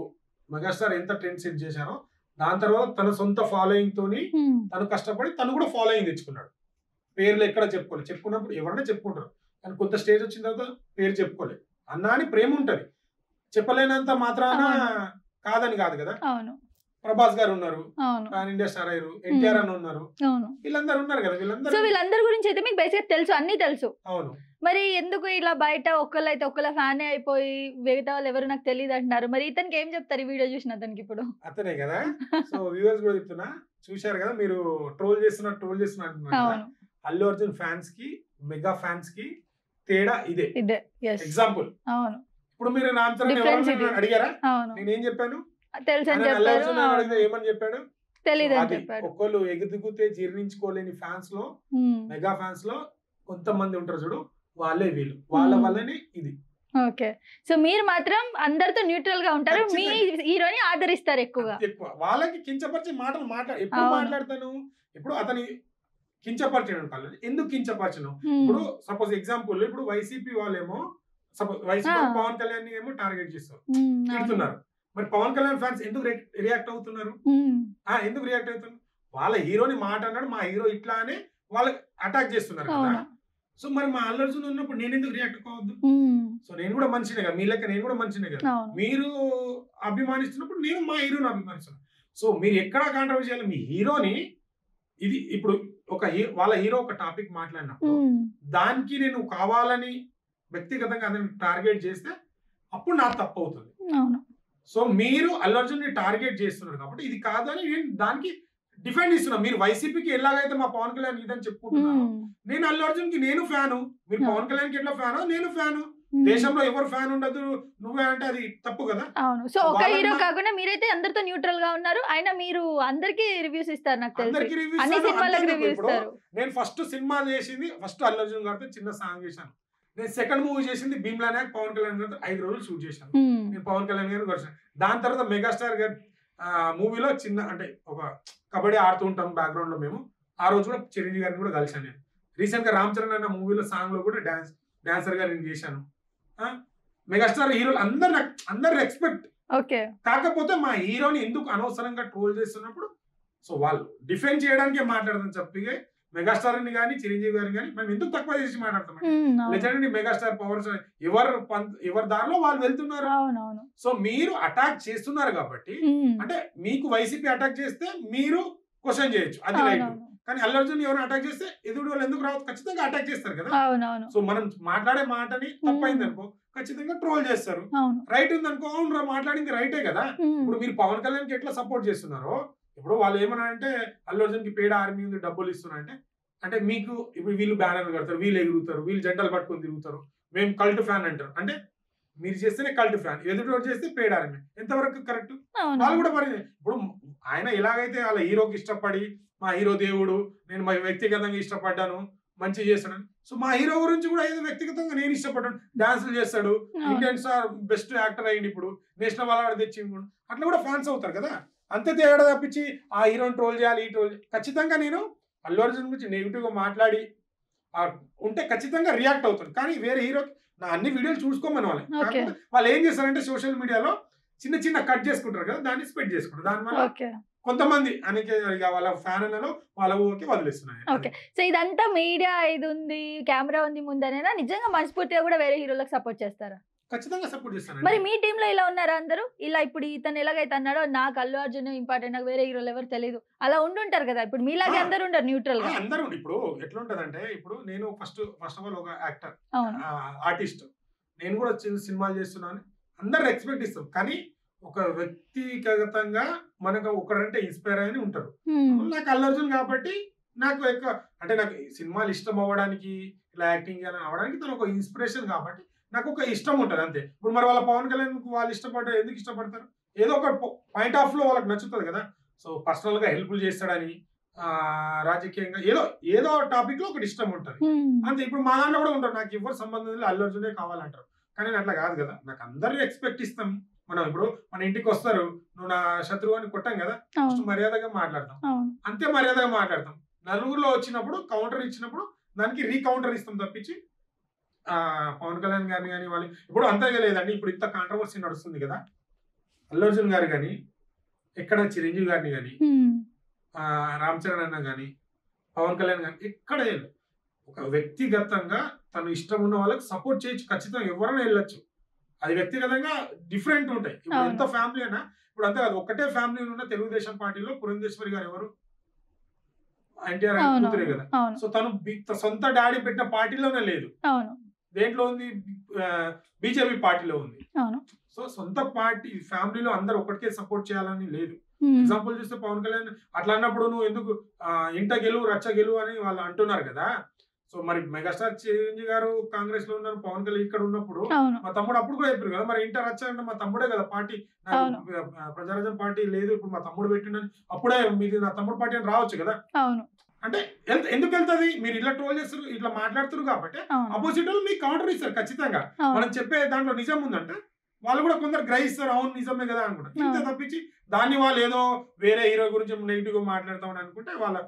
మెగాస్టార్ ఎంత ట్రెండ్ సెట్ చేశారో దాని తర్వాత తన సొంత ఫాలోయింగ్ తోని తను కష్టపడి తను కూడా ఫాలోయింగ్ తెచ్చుకున్నాడు. పేర్లు ఎక్కడ చెప్పుకోలేదు, చెప్పుకున్నప్పుడు ఎవరైనా చెప్పుకుంటారు కానీ కొంత స్టేజ్ వచ్చిన తర్వాత పేరు చెప్పుకోలేదు. అన్నా అని ప్రేమ ఉంటది, చెప్పలేనంత మాత్రాన కాదని కాదు కదా. ప్రభాస్ గారు ఉన్నారు, పాన్ ఇండియా స్టార్ అయ్యారు, ఎన్టీఆర్ అని ఉన్నారు, వీళ్ళందరూ ఉన్నారు కదా. వీళ్ళందరి గురించి అయితే మీకు బేసిక్ తెలుసు, అన్ని తెలుసు. అవును. మరి ఎందుకు ఇలా బయట ఒక్కళ్ళు అయితే ఒక్కళ్ళ ఫ్యాన్ అయిపోయి మిగతా వాళ్ళు ఎవరు నాకు తెలియదు అంటున్నారు? మరి ఇతనికి ఏం చెప్తారు ఈ వీడియో చూసిన అతనికి? ఇప్పుడు అతనే కదా. సో వ్యూవర్స్ కూడా చెప్తున్నా, చూశారు కదా మీరు ట్రోల్ చేస్తున్నారు. అల్లు అర్జున్ ఫ్యాన్స్ కి మెగా ఫ్యాన్స్ కి తేడా ఇదే. ఎగ్జాంపుల్, ఇప్పుడు మీరు రామ్ చరణ్ అడిగారా, నేనేం చెప్పాను? తెలుసు అని చెప్పారు. ఏమని చెప్పాడు? తెలియదు. ఒక్కళ్ళు ఎగుదిగితే జీర్ణించుకోలేని ఫ్యాన్స్ లో, మెగా ఫ్యాన్స్ లో కొంతమంది ఉంటారు చూడు, వాళ్ళే వీళ్ళు, వాళ్ళ వల్లనే ఇది. ఓకే, సో మీరు మాత్రం అందరితో న్యూట్రల్ గా ఉంటారు, మీ హీరోని ఆదరిస్తారు ఎక్కువగా. వాళ్ళకి కించపరిచే మాటలు ఎప్పుడు మాట్లాడతాను, ఇప్పుడు అతని కించపరిచాను కాలేదు. ఎందుకు కించపరచను? ఇప్పుడు సపోజ్ ఎగ్జాంపుల్, ఇప్పుడు వైసీపీ వాళ్ళేమో వైసీపీ పవన్ కళ్యాణ్ ఏమో టార్గెట్ చేస్తారు, తిడుతున్నారు. మరి పవన్ కళ్యాణ్ ఫ్యాన్స్ ఎందుకు రియాక్ట్ అవుతున్నారు? ఎందుకు రియాక్ట్ అవుతున్నారు? వాళ్ళ హీరోని మాట అన్నాడు, మా హీరో ఇట్లా అని వాళ్ళకి అటాక్ చేస్తున్నారు కదా. సో మరి మా అల్లు అర్జున్ ఉన్నప్పుడు నేను ఎందుకు రియాక్ట్ కావద్దు? సో నేను కూడా మనిషినే కదా, మీ లెక్క నేను కూడా మనిషినే కదా. మీరు అభిమానిస్తున్నప్పుడు నేను మా హీరోని అభిమానిస్తున్నాను. సో మీరు ఎక్కడ కాంట్రవర్సీ చేయాలి? మీ హీరోని ఇది ఇప్పుడు వాళ్ళ హీరో ఒక టాపిక్ మాట్లాడినప్పుడు దానికి నేను కావాలని వ్యక్తిగతంగా అతన్ని టార్గెట్ చేస్తే అప్పుడు నాకు తప్పు అవుతుంది. సో మీరు అల్లు అర్జున్ ని టార్గెట్ చేస్తున్నారు కాబట్టి ఇది కాదని నేను దానికి డిఫెండ్ ఇస్తున్నా. మీరు వైసీపీకి ఎలాగైతే మా పవన్ కళ్యాణ్ ఇదని చెప్పుకుంటున్నాను, నేను అల్లు అర్జున్ కి నేను ఫ్యాను. మీరు పవన్ కళ్యాణ్ కి ఎట్లా ఫ్యానో నేను ఫ్యాను. దేశంలో ఎవరు ఫ్యాన్ ఉండదు నువ్వే అంటే అది తప్పు కదా. అవును. సో ఒక హీరో కాకుండా మీరైతే అందరితో న్యూట్రల్ గా ఉన్నారు. అయినా మీరు అందరికి రివ్యూస్ ఇస్తారు, నాకు తెలిసి అన్ని సినిమాలకు రివ్యూ ఇస్తారు. నేను ఫస్ట్ సినిమా చేసింది అల్లు అర్జున్ గారితో చిన్న సాంగ్ చేశాను. నేను సెకండ్ మూవీ చేసింది భీమ్లా నాయక్ పవన్ కళ్యాణ్ గారితో 5 రోజులు షూట్ చేశాను. నేను పవన్ కళ్యాణ్ గారిని కలిసాను. దాని తర్వాత మెగాస్టార్ గారి మూవీలో చిన్న అంటే ఒక కబడ్డీ ఆడుతూ ఉంటాం బ్యాక్గ్రౌండ్ లో మేము. ఆ రోజు కూడా చిరంజీవి గారిని కూడా కలిసాను. నేను రీసెంట్ గా రామ్ చరణ్ అన్న మూవీలో సాంగ్ లో కూడా డాన్సర్ గా నేను చేశాను. మెగాస్టార్ హీరోలు అందరు రెస్పెక్ట్. కాకపోతే మా హీరోని ఎందుకు అనవసరంగా ట్రోల్ చేస్తున్నప్పుడు సో వాళ్ళు డిఫెండ్ చేయడానికే మాట్లాడదాం తప్పిగా మెగాస్టార్ ని కానీ చిరంజీవి గారిని కానీ మనం ఎందుకు తక్కువ చేసి మాట్లాడతాం? లెజెండరీ మెగాస్టార్ పవర్ ఎవరి దారిలో వాళ్ళు వెళ్తున్నారు. సో మీరు అటాక్ చేస్తున్నారు కాబట్టి, అంటే మీకు వైసీపీ అటాక్ చేస్తే మీరు క్వశ్చన్ చేయొచ్చు, అది రైట్. కానీ అల్లు అర్జున్ ఎవరు అటాక్ చేస్తే ఎదురు వాళ్ళు ఎందుకు రావచ్చు? ఖచ్చితంగా అటాక్ చేస్తారు కదా. సో మనం మాట్లాడే మాటని తప్పైంది అనుకో ఖచ్చితంగా ట్రోల్ చేస్తారు. రైట్ ఉంది అనుకో, అవును మాట్లాడింది రైటే కదా. ఇప్పుడు మీరు పవన్ కళ్యాణ్ కి ఎట్లా సపోర్ట్ చేస్తున్నారో, ఇప్పుడు వాళ్ళు ఏమన్నా అంటే అల్లు అర్జున్ కి పేడ ఆర్మీ ఉంది డబ్బులు ఇస్తున్నా అంటే మీకు ఇప్పుడు వీళ్ళు బ్యానర్లు కడతారు, వీళ్ళు ఎగురుతారు, వీళ్ళు జెండాలు పట్టుకొని తిరుగుతారు, మేము కల్ట్ ఫ్యాన్ అంటారు. అంటే మీరు చేస్తేనే కల్ట్ ఫ్యాన్, ఎదుటి చేస్తే పేడ ఆర్మీ, ఎంతవరకు కరెక్ట్? వాళ్ళు కూడా మరి ఇప్పుడు ఆయన ఎలాగైతే వాళ్ళ హీరోకి ఇష్టపడి మా హీరో దేవుడు, నేను మా వ్యక్తిగతంగా ఇష్టపడ్డాను, మంచి చేస్తాను. సో మా హీరో గురించి కూడా ఏదో వ్యక్తిగతంగా నేను ఇష్టపడ్డాను, డాన్సులు చేస్తాడు, ఇండియన్ స్టార్ బెస్ట్ యాక్టర్ అయ్యింది, ఇప్పుడు నేషనల్ అవార్డు తెచ్చి, అట్లా కూడా ఫ్యాన్స్ అవుతారు కదా. అంతే తేడా తప్పించి ఆ హీరోని ట్రోల్ చేయాలి, ఈ ట్రోల్ ఖచ్చితంగా నేను అల్లు అర్జున్ గురించి నెగిటివ్ గా మాట్లాడి ఉంటే ఖచ్చితంగా రియాక్ట్ అవుతాను. కానీ వేరే హీరో నా అన్ని వీడియోలు చూసుకోమని వాళ్ళు ఏం చేస్తారంటే సోషల్ మీడియాలో చిన్న చిన్న కట్ చేసుకుంటారు కదా, దాన్ని స్ప్రెడ్ చేసుకుంటారు. దానివల్ల కొంతమంది అనేక వాళ్ళ ఫ్యాన్ అన్నలో వాళ్ళ ఊరికి వదిలేస్తున్నాయి. ఓకే, సో ఇదంతా మీడియా ఇది ఉంది, కెమెరా ఉంది ముందనేనా, నిజంగా మనస్ఫూర్తిగా కూడా వేరే హీరోలకు సపోర్ట్ చేస్తారా? ఖచ్చితంగా సపోర్ట్ చేస్తాను. మరి మీ టీమ్ లో ఇలా ఉన్నారా అందరూ? ఇలా ఇప్పుడు ఇతను ఎలాగైతే అన్నాడో నాకు అల్లు అర్జున్ ఇంపార్టెంట్, నాకు వేరే హీరోలు ఎవరు తెలియదు, అలా ఉండుంటారు కదా. ఇప్పుడు మీలాగే అందరూ ఉండరు న్యూట్రల్ గా. అందరూ ఇప్పుడు ఎట్లా ఉంటదంటే, ఇప్పుడు నేను ఫస్ట్ ఆఫ్ ఆల్ ఒక యాక్టర్, ఆర్టిస్ట్, నేను కూడా సినిమాలు చేస్తున్నాను, అందరు ఎక్స్పెక్ట్ ఇస్తాం. కానీ ఒక వ్యక్తిగతంగా మనకు ఒకరంటే ఇన్స్పైర్ అని ఉంటారు. నాకు అల్లు అర్జున్ కాబట్టి నాకు ఎక్కువ అంటే నాకు సినిమాలు ఇష్టం అవ్వడానికి, ఇలా యాక్టింగ్ చేయాలని అవ్వడానికి తను ఒక ఇన్స్పిరేషన్ కాబట్టి నాకు ఒక ఇష్టం ఉంటుంది అంతే. ఇప్పుడు మరి వాళ్ళ పవన్ కళ్యాణ్ వాళ్ళు ఇష్టపడ్డారు, ఎందుకు ఇష్టపడతారు? ఏదో ఒక పాయింట్ ఆఫ్ లో వాళ్ళకి నచ్చుతుంది కదా. సో పర్సనల్ గా హెల్ప్ చేస్తాడని, రాజకీయంగా ఏదో టాపిక్ లో ఒకటి ఇష్టం ఉంటుంది అంతే. ఇప్పుడు మా దాంట్లో కూడా ఉంటారు, నాకు ఎవరు సంబంధం లేదు, అల్లు అర్జునే కావాలంటారు. కానీ నేను అట్లా కాదు కదా, నాకు అందరూ ఎక్స్పెక్ట్ ఇస్తాం. మనం ఇప్పుడు మన ఇంటికి వస్తారు, నువ్వు నా శత్రువు అని కొట్టాం కదా, ఫస్ట్ మర్యాదగా మాట్లాడతాం, అంతే మర్యాదగా మాట్లాడతాం. నలుగురిలో వచ్చినప్పుడు కౌంటర్ ఇచ్చినప్పుడు దానికి రీకౌంటర్ ఇస్తాం తప్పించి పవన్ కళ్యాణ్ గారిని కానీ వాళ్ళు ఇప్పుడు అంతగా లేదండి. ఇప్పుడు ఇంత కాంట్రవర్సీ నడుస్తుంది కదా, అల్లు అర్జున్ గారు కానీ, ఎక్కడ చిరంజీవి గారిని కానీ, రామ్ చరణ్ అన్న కానీ, పవన్ కళ్యాణ్ కానీ ఎక్కడ ఒక వ్యక్తిగతంగా తను ఇష్టం ఉన్న వాళ్ళకి సపోర్ట్ చేయొచ్చు, ఖచ్చితంగా ఎవరైనా వెళ్ళొచ్చు. అది వ్యక్తిగతంగా డిఫరెంట్ ఉంటాయి. ఇప్పుడు ఎంత ఫ్యామిలీ అయినా, ఇప్పుడు అంతే కాదు, ఒకటే ఫ్యామిలీ ఉన్న తెలుగుదేశం పార్టీలో పురంధేశ్వరి గారు ఎవరు, ఎన్టీఆర్ కూతురే కదా. సో తను సొంత డాడీ పెట్టిన పార్టీలోనే లేదు, దేంట్లో ఉంది, బీజేపీ పార్టీలో ఉంది. సో సొంత పార్టీ ఫ్యామిలీలో అందరు ఒకటికే సపోర్ట్ చేయాలని లేదు. ఎగ్జాంపుల్ చూస్తే పవన్ కళ్యాణ్ అట్లా అన్నప్పుడు నువ్వు ఎందుకు ఇంట గెలువు రచ్చ గెలువు అని వాళ్ళు అంటున్నారు కదా. సో మరి మెగాస్టార్ చిరంజీవి గారు కాంగ్రెస్ లో ఉన్నారు, పవన్ కళ్యాణ్ ఇక్కడ ఉన్నప్పుడు మా తమ్ముడు అప్పుడు కూడా చెప్పారు కదా, మరి ఇంటర్ రచ్చ అంటే మా తమ్ముడే కదా పార్టీ, ప్రజారాజ్యం పార్టీ లేదు, ఇప్పుడు మా తమ్ముడు పెట్టిండని అప్పుడే మీది నా తమ్ముడు పార్టీ అని రావచ్చు కదా. అంటే ఎందుకు వెళ్తుంది? మీరు ఇట్లా ట్రోల్ చేస్తారు, ఇట్లా మాట్లాడుతారు కాబట్టి అపోజిట్ వాళ్ళు మీకు కౌంటర్ ఇస్తారు ఖచ్చితంగా. మనం చెప్పే దాంట్లో నిజం ఉందంటే వాళ్ళు కూడా కొందరు గ్రహిస్తారు, అవును నిజమే కదా అనుకుంటారు. ఇంత తప్పించి దాన్ని వాళ్ళు ఏదో వేరే హీరో గురించి నెగిటివ్ గా మాట్లాడతామని అనుకుంటే వాళ్ళ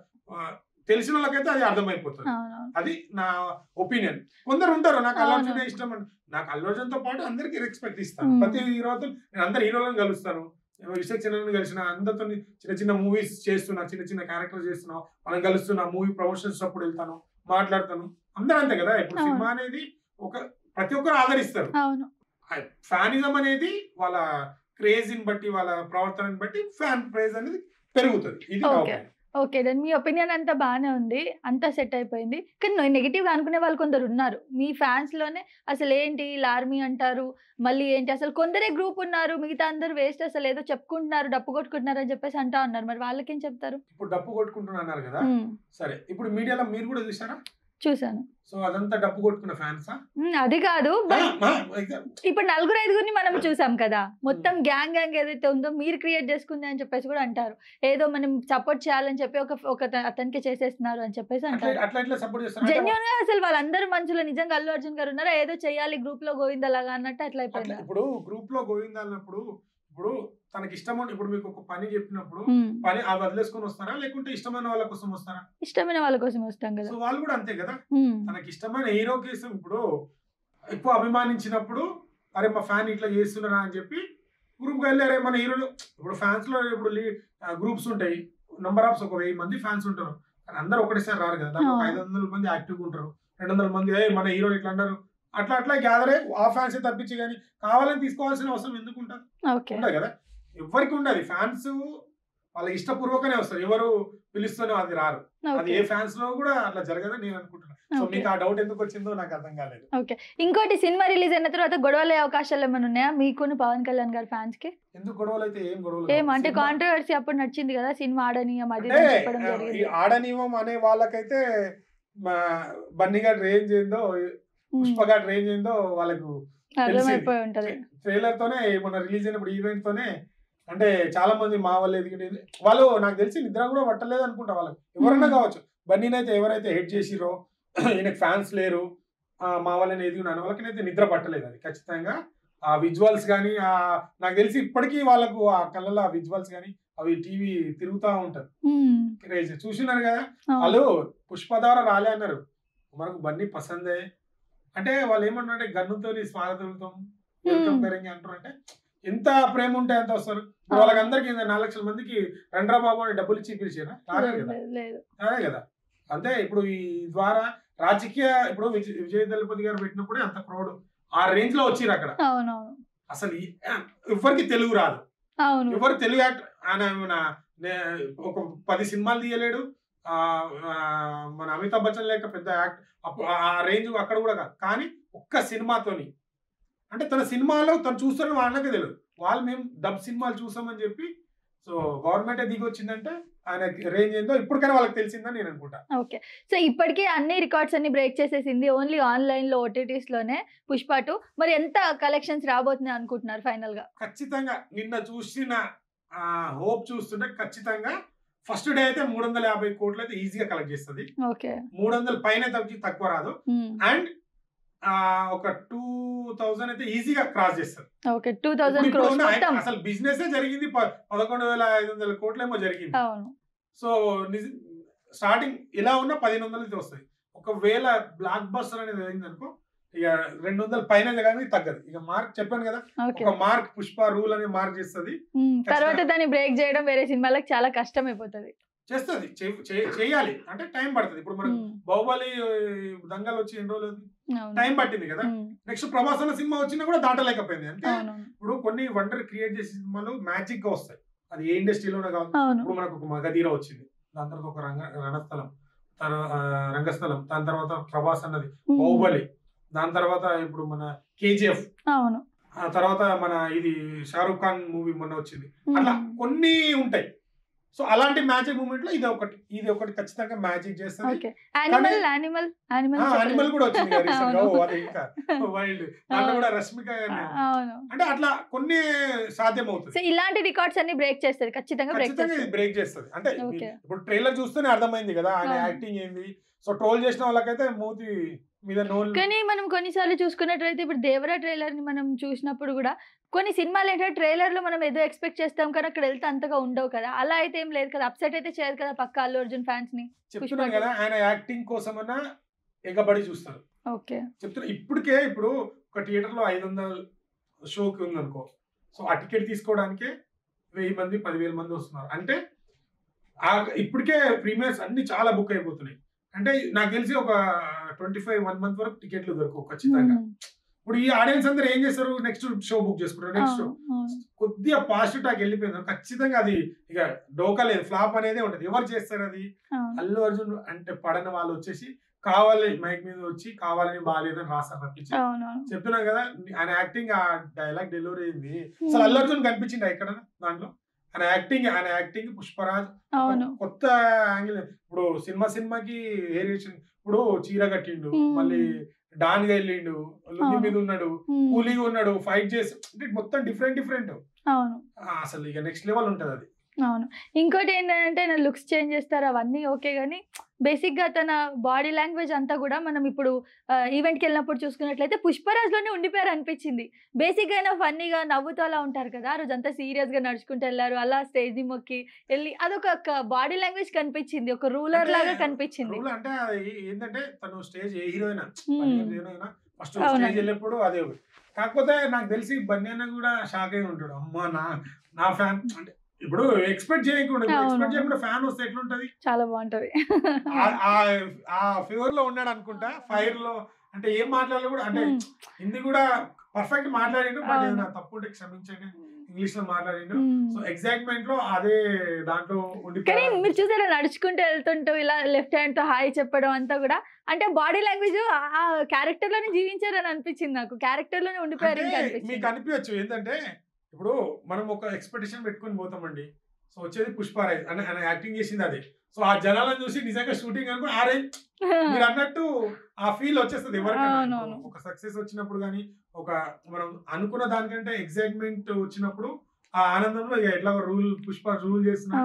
తెలిసిన వాళ్ళకైతే అది అర్థమైపోతుంది. అది నా ఒపీనియన్. కొందరు ఉంటారు నాకు అల్లు అర్జున్ ఇష్టం అని, నాకు అల్లు అర్జున్ తో పాటు అందరికి రెస్పెక్ట్ ఇస్తాను. ప్రతి హీరోతో నేను అందరు హీరోలను కలుస్తాను, విశాఖ చిన్న కలిసిన అందరితో చిన్న చిన్న మూవీస్ చేస్తున్నా, చిన్న చిన్న క్యారెక్టర్ చేస్తున్నా, మనం కలుస్తున్నా, మూవీ ప్రమోషన్స్ అప్పుడు వెళ్తాను, మాట్లాడతాను, అందరూ అంతే కదా. ఇప్పుడు సినిమా అనేది ప్రతి ఒక్కరు ఆదరిస్తారు. ఫ్యానిజం అనేది వాళ్ళ క్రేజ్ ని బట్టి, వాళ్ళ ప్రవర్తనని బట్టి ఫ్యాన్ క్రేజ్ అనేది పెరుగుతుంది. ఇది ఓకే, దెన్ మీ ఒపీనియన్ అంతా బాగానే ఉంది, అంతా సెట్ అయిపోయింది. కానీ నెగిటివ్ గా అనుకునే వాళ్ళు కొందరు ఉన్నారు మీ ఫ్యాన్స్ లోనే. అసలు ఏంటి ఆర్మీ అంటారు, మళ్ళీ ఏంటి అసలు కొందరే గ్రూప్ ఉన్నారు, మిగతా అందరు వేస్ట్, అసలు ఏదో చెప్పుకుంటున్నారు, డప్పు కొట్టుకుంటున్నారు అని చెప్పేసి అంటా ఉన్నారు. మరి వాళ్ళకేం చెప్తారు? ఇప్పుడు డప్పు కొట్టుకుంటున్నారు కదా, సరే ఇప్పుడు మీడియాలో మీరు కూడా చూసారా? చూసాను. సో అదంతా డప్పు కొట్టుకున్న ఫ్యాన్సా? అది కాదు, ఇప్పుడు 4-5 మనం చూసాం కదా, మొత్తం గ్యాంగ్ ఏదైతే ఉందో మీరు క్రియేట్ చేసుకుంది అని చెప్పేసి కూడా అంటారు. ఏదో మనం సపోర్ట్ చేయాలని చెప్పి ఒక అతనికి చేసేస్తున్నారు అని చెప్పేసి అంటారు. జెన్యూన్ గా అసలు వాళ్ళందరూ మనుషులు నిజంగా అల్లు అర్జున్ గారు ఉన్నారా, ఏదో చెయ్యాలి గ్రూప్ లో గోవిందలాగా అన్నట్టు అట్లా అయిపోయింది. ఇప్పుడు గ్రూప్ లో గోవింద అన్నప్పుడు ఇప్పుడు తనకి ఇష్టం, ఇప్పుడు మీకు ఒక పని చెప్పినప్పుడు పని అది వదిలేసుకొని వస్తారా, లేకుంటే ఇష్టమైన వాళ్ళ కోసం వస్తారా? ఇష్టమైన వాళ్ళ కోసం వస్తాం కదా. సో వాళ్ళు కూడా అంతే కదా, తనకి ఇష్టమైన హీరో కేసం ఇప్పుడు ఎక్కువ అభిమానించినప్పుడు అరే మా ఫ్యాన్ ఇట్లా చేస్తున్నారా అని చెప్పి గ్రూప్ గా వెళ్ళారే మన హీరోలు. ఇప్పుడు ఫ్యాన్స్ లో ఇప్పుడు గ్రూప్స్ ఉంటాయి, నంబర్ ఆఫ్ ఒక 1000 మంది ఫ్యాన్స్ ఉంటారు, కానీ అందరూ ఒకటేసారి రారు కదా. దాంట్లో 500 మంది యాక్టివ్గా ఉంటారు, 200 మంది మన హీరో ఇట్లా అన్నారు, అట్లా అట్లా గ్యాదర్ అయ్యి ఆ ఫ్యాన్స్ తప్పించి కానీ కావాలని తీసుకోవాల్సిన అవసరం ఎందుకు ఉంటుంది? ఉండదు కదా, ఎవరికి ఉండదు. ఫ్యాన్స్ వాళ్ళకి ఇష్టపూర్వకనే వస్తారు, ఎవరు పిలుస్తూనే అది రారు. అది ఏ ఫ్యాన్స్ లో కూడా అట్లా జరగదని నేను అనుకుంటున్నాను. సో మీకు ఆ డౌట్ ఎందుకు వచ్చిందో నాకు అర్థం కాలేదు. ఓకే, ఇంకోటి సినిమా రిలీజ్ అయిన తర్వాత గొడవలు అయ్యే అవకాశాలు ఏమైనా ఉన్నాయా మీకు పవన్ కళ్యాణ్ గారి ఫ్యాన్స్ కి? ఎందుకు గొడవలు అయితే ఏం గొడవలు ఏమంటే కాంట్రవర్సీ అప్పుడు నచ్చింది కదా సినిమా ఆడనీయం, అది ఆడనీయం అనే వాళ్ళకైతే బన్నీ గారి రేంజ్ ఏందో, పుష్ప గారి రేంజ్ ఏందో వాళ్ళకు అర్థమైపోయి ఉంటది. ట్రైలర్ తోనే మొన్న రిలీజ్ అయినప్పుడు ఈవెంట్ తోనే, అంటే చాలా మంది మా వాళ్ళు ఎదిగి వాళ్ళు నాకు తెలిసి నిద్ర కూడా పట్టలేదు అనుకుంటా వాళ్ళకి, ఎవరన్నా కావచ్చు. బన్నీనైతే ఎవరైతే హెడ్ చేసిరో ఈయనకు ఫ్యాన్స్ లేరు, మా వాళ్ళని ఎదిగిన వాళ్ళకైతే నిద్ర పట్టలేదు. అది ఖచ్చితంగా ఆ విజువల్స్ కానీ నాకు తెలిసి ఇప్పటికీ వాళ్ళకు ఆ కళ్ళలో ఆ విజువల్స్ కానీ అవి టీవీ తిరుగుతూ ఉంటారు. క్రేజ్ చూసినారు కదా వాళ్ళు, పుష్ప ద్వారా రాలే అన్నారు, మనకు బన్నీ పసందే అంటే వాళ్ళు ఏమన్నారంటే గన్నుతో స్వాగతం వెల్కమ్ కరింగ్ అంటారు. అంటే ఎంత ప్రేమ ఉంటే ఎంత వస్తారు వాళ్ళకందరికి, 4 లక్షల మందికి రండ్రా బాబు అని డబ్బులు ఇచ్చి పిలిచారా? రాలేదు కదా, అదే కదా. అంతే ఇప్పుడు ఈ ద్వారా రాజకీయ ఇప్పుడు విజయ్ దళపతి గారు పెట్టినప్పుడే అంత క్రౌడ్ ఆ రేంజ్ లో వచ్చిరు అక్కడ. అసలు ఎవరికి తెలుగు రాదు, ఎవరు తెలుగు యాక్టర్ ఆయన ఒక 10 సినిమాలు తీయలేడు, మన అమితాబ్ బచ్చన్ లేక పెద్ద యాక్ట్ ఆ రేంజ్ అక్కడ కూడా కాదు. కానీ ఒక్క సినిమాతోని, అంటే తన సినిమాలో తను చూస్తున్న వాళ్ళకే తెలియదు, వాళ్ళు మేము డబ్ సినిమాలు చూసామని చెప్పి సో గవర్నమెంటే దిగి వచ్చిందంటే ఆయన రేంజ్ ఏందో ఇప్పటికైనా వాళ్ళకి తెలిసిందని నేను అనుకుంటా. ఓకే, సో ఇప్పటికే అన్ని రికార్డ్స్ అన్ని బ్రేక్ చేసేసింది, ఓన్లీ ఆన్లైన్ లో ఓటీటీస్ లోనే పుష్ప 2. మరి ఎంత కలెక్షన్స్ రాబోతున్నాయి అనుకుంటున్నారు ఫైనల్ గా? ఖచ్చితంగా నిన్న చూసిన హోప్ చూస్తుంటే ఖచ్చితంగా ఫస్ట్ డే అయితే 350 కోట్లు అయితే ఈజీగా కలెక్ట్ చేస్తుంది. 300 పైన తక్కువ రాదు, అండ్ ఒక 2000 అయితే ఈజీగా క్రాస్ చేస్తారు. అసలు బిజినెస్ జరిగింది 11,500 కోట్లు ఏమో జరిగింది. సో స్టార్టింగ్ ఇలా ఉన్న 1500 అయితే వస్తాయి. ఒకవేళ బ్లాక్ బస్టర్ అనేది అయింది అనుకో, ఇక 200 పైన కానీ తగ్గదు. ఇక మార్క్ చెప్పాను కదా, ఒక మార్క్ పుష్ప రూల్ అనే మార్క్ చేస్తుంది. తర్వాత దాన్ని బ్రేక్ చేయడం వేరే సినిమాలకు చాలా కష్టం అయిపోతుంది. చేస్తుంది, చేయాలి అంటే టైం పడుతుంది. ఇప్పుడు మనకు బాహుబలి దంగల్ వచ్చి ఎన్ని రోజులు టైం పట్టింది కదా, నెక్స్ట్ ప్రభాస్ అన్న సినిమా వచ్చినా కూడా దాటలేకపోయింది. అంటే ఇప్పుడు కొన్ని వండర్ క్రియేట్ చేసే సినిమాలు మ్యాజిక్ గా వస్తాయి, అది ఏ ఇండస్ట్రీలోనే కాదు. ఇప్పుడు మనకు ఒక మగధీర వచ్చింది, దాని తర్వాత ఒక రంగస్థలం, దాని తర్వాత ప్రభాస్ అన్నది బాహుబలి, దాని తర్వాత ఇప్పుడు మన కేజీఎఫ్, ఆ తర్వాత మన ఇది షారూక్ ఖాన్ మూవీ మొన్న వచ్చింది. అట్లా కొన్ని ఉంటాయి. సో అలాంటి మ్యాజిక్ మూమెంట్ లో ఇది ఒకటి ఖచ్చితంగా మ్యాజిక్ చేస్తుంది. యానిమల్ కూడా వచ్చింది ఇంకా వైల్డ్, దాంట్లో కూడా రష్మిక, అంటే అట్లా కొన్ని సాధ్యం అవుతుంది. ఇలాంటి రికార్డ్స్ అన్ని బ్రేక్ చేస్తుంది, ఖచ్చితంగా బ్రేక్ చేస్తుంది. అంటే ఇప్పుడు ట్రైలర్ చూస్తేనే అర్థమైంది కదా ఆయన యాక్టింగ్ ఏంది. సో ట్రోల్ చేసిన వాళ్ళకైతే మూతి మీద నోల్. కానీ మనం కొన్నిసార్లు చూసుకున్నట్లయితే ఇప్పుడు దేవరా ట్రైలర్ ని మనం చూసినప్పుడు కూడా కొన్ని సినిమాలు ఏంటంటే ట్రైలర్ లో మనం ఏదో ఎక్స్పెక్ట్ చేస్తాం కానీ అక్కడ వెళ్తే అంతగా ఉండవు కదా, అలా అయితే ఏం లేదు కదా, అప్సెట్ అయితే చేయదు కదా పక్కా అల్లు అర్జున్ ఫ్యాన్స్ ని. చెప్తున్నాను కదా, ఆయన యాక్టింగ్ కోసమన్నా ఎగబడి చూస్తారు. ఓకే, చెప్తున్నా ఇప్పటికే ఇప్పుడు ఒక థియేటర్ లో 500 షోకి ఉందనుకో, సో ఆ టికెట్ తీసుకోవడానికే 1000 మంది 10,000 మంది వస్తున్నారు. అంటే ఇప్పటికే ప్రీమియర్స్ అన్ని చాలా బుక్ అయిపోతున్నాయి. అంటే నాకు తెలిసి ఒక 1 month వరకు టికెట్లు దొరకవు ఖచ్చితంగా. ఇప్పుడు ఈ ఆడియన్స్ అందరూ ఏం చేస్తారు, నెక్స్ట్ షో బుక్ చేసుకుంటారు. నెక్స్ట్ షో కొద్దిగా పాజిటివ్ టాక్ వెళ్ళిపోయింది, ఖచ్చితంగా అది ఇక డోకా లేదు, ఫ్లాప్ అనేది ఉంటుంది. ఎవరు చేస్తారు అది? అల్లు అర్జున్ అంటే పడని వాళ్ళు వచ్చేసి కావాలి మైక్ మీద వచ్చి కావాలని బాగాలేదని రాస్తారు తప్పించి. చెప్తున్నాను కదా, ఆయన యాక్టింగ్ ఆ డైలాగ్ డెలివరీ అయింది. అసలు అల్లు అర్జున్ కనిపించింది ఇక్కడ దాంట్లో. ఆయన యాక్టింగ్ పుష్పరాజ్ కొత్త యాంగిల్. ఇప్పుడు సినిమాకి వేరియేషన్, ఇప్పుడు చీర కట్టిండు, మళ్ళీ డాన్ గా వెళ్ళిండు, లుంగి మీద ఉన్నాడు, కూలీగా ఉన్నాడు, ఫైట్ చేసి, అంటే మొత్తం డిఫరెంట్. అసలు ఇక నెక్స్ట్ లెవెల్ ఉంటది అది. అవును, ఇంకోటి ఏంటంటే నా లుక్స్ చేంజ్ చేస్తారు అవన్నీ ఓకే, కానీ బేసిక్గా తన బాడీ లాంగ్వేజ్ అంతా కూడా మనం ఇప్పుడు ఈవెంట్కి వెళ్ళినప్పుడు చూసుకున్నట్లయితే పుష్పరాజ్లోనే ఉండిపోయారు అనిపించింది. బేసిక్గా అయినా ఫన్నీగా నవ్వుతూ అలా ఉంటారు కదా, ఆ రోజు అంతా సీరియస్గా నడుచుకుంటూ వెళ్ళారు, అలా స్టేజ్ మొక్కి వెళ్ళి అదొక బాడీ లాంగ్వేజ్ కనిపించింది, ఒక రూలర్ లాగా కనిపించింది. అంటే ఏంటంటే తను స్టేజ్ ఏ హీరోయినా ఫస్ట్ స్టేజ్ వెళ్ళినప్పుడు అదే. కాకపోతే నాకు తెలిసి బన్నీ అన్న కూడా షాక్ అయి ఉంటాడు, అమ్మా నా ఫ్యాన్ అంటే ఇప్పుడు ఎక్స్పెక్ట్ చేయకుండా ఫ్యాన్ వస్తే ఎట్లుంటది, చాలా బాగుంటది. ఆ ఫీవర్ లో ఉన్నాడు అనుకుంటా, ఫైర్ లో అంటే ఏం మాట్లాడాలి కూడా, అంటే హిందీ కూడా పర్ఫెక్ట్ మాట్లాడిండు, బట్ ఏదైనా తప్పు ఉంటే క్షమించండి, ఇంగ్లీష్ లో మాట్లాడిండు. సో ఎగ్జైట్మెంట్ లో అదే దాంట్లో కానీ మీరు చూసారా నడుచుకుంటూ వెళ్తుంటూ ఇలా లెఫ్ట్ హ్యాండ్ తో హాయ్ చెప్పడం అంతా కూడా, అంటే బాడీ లాంగ్వేజ్ ఆ క్యారెక్టర్ లోనే జీవించారని అనిపించింది నాకు, క్యారెక్టర్ లోనే ఉండిపోయారు. మీకు అనిపించచ్చు ఏంటంటే ఇప్పుడు మనం ఒక ఎక్స్పెక్టేషన్ పెట్టుకొని పోతామండి, సో వచ్చేది పుష్పరాజ్ అని యాక్టింగ్ చేసింది అదే, సో ఆ జనాలను చూసి నిజంగా షూటింగ్ అనుకో ఆరే మీరు అన్నట్టు ఆ ఫీల్ వచ్చేస్తుంది ఎవరికైనా. ఒక సక్సెస్ వచ్చినప్పుడు కానీ, ఒక మనం అనుకున్న దానికంటే ఎక్సైట్మెంట్ వచ్చినప్పుడు ఆ ఆనందంలో ఎట్లా పుష్ప రూల్ చేస్తున్నా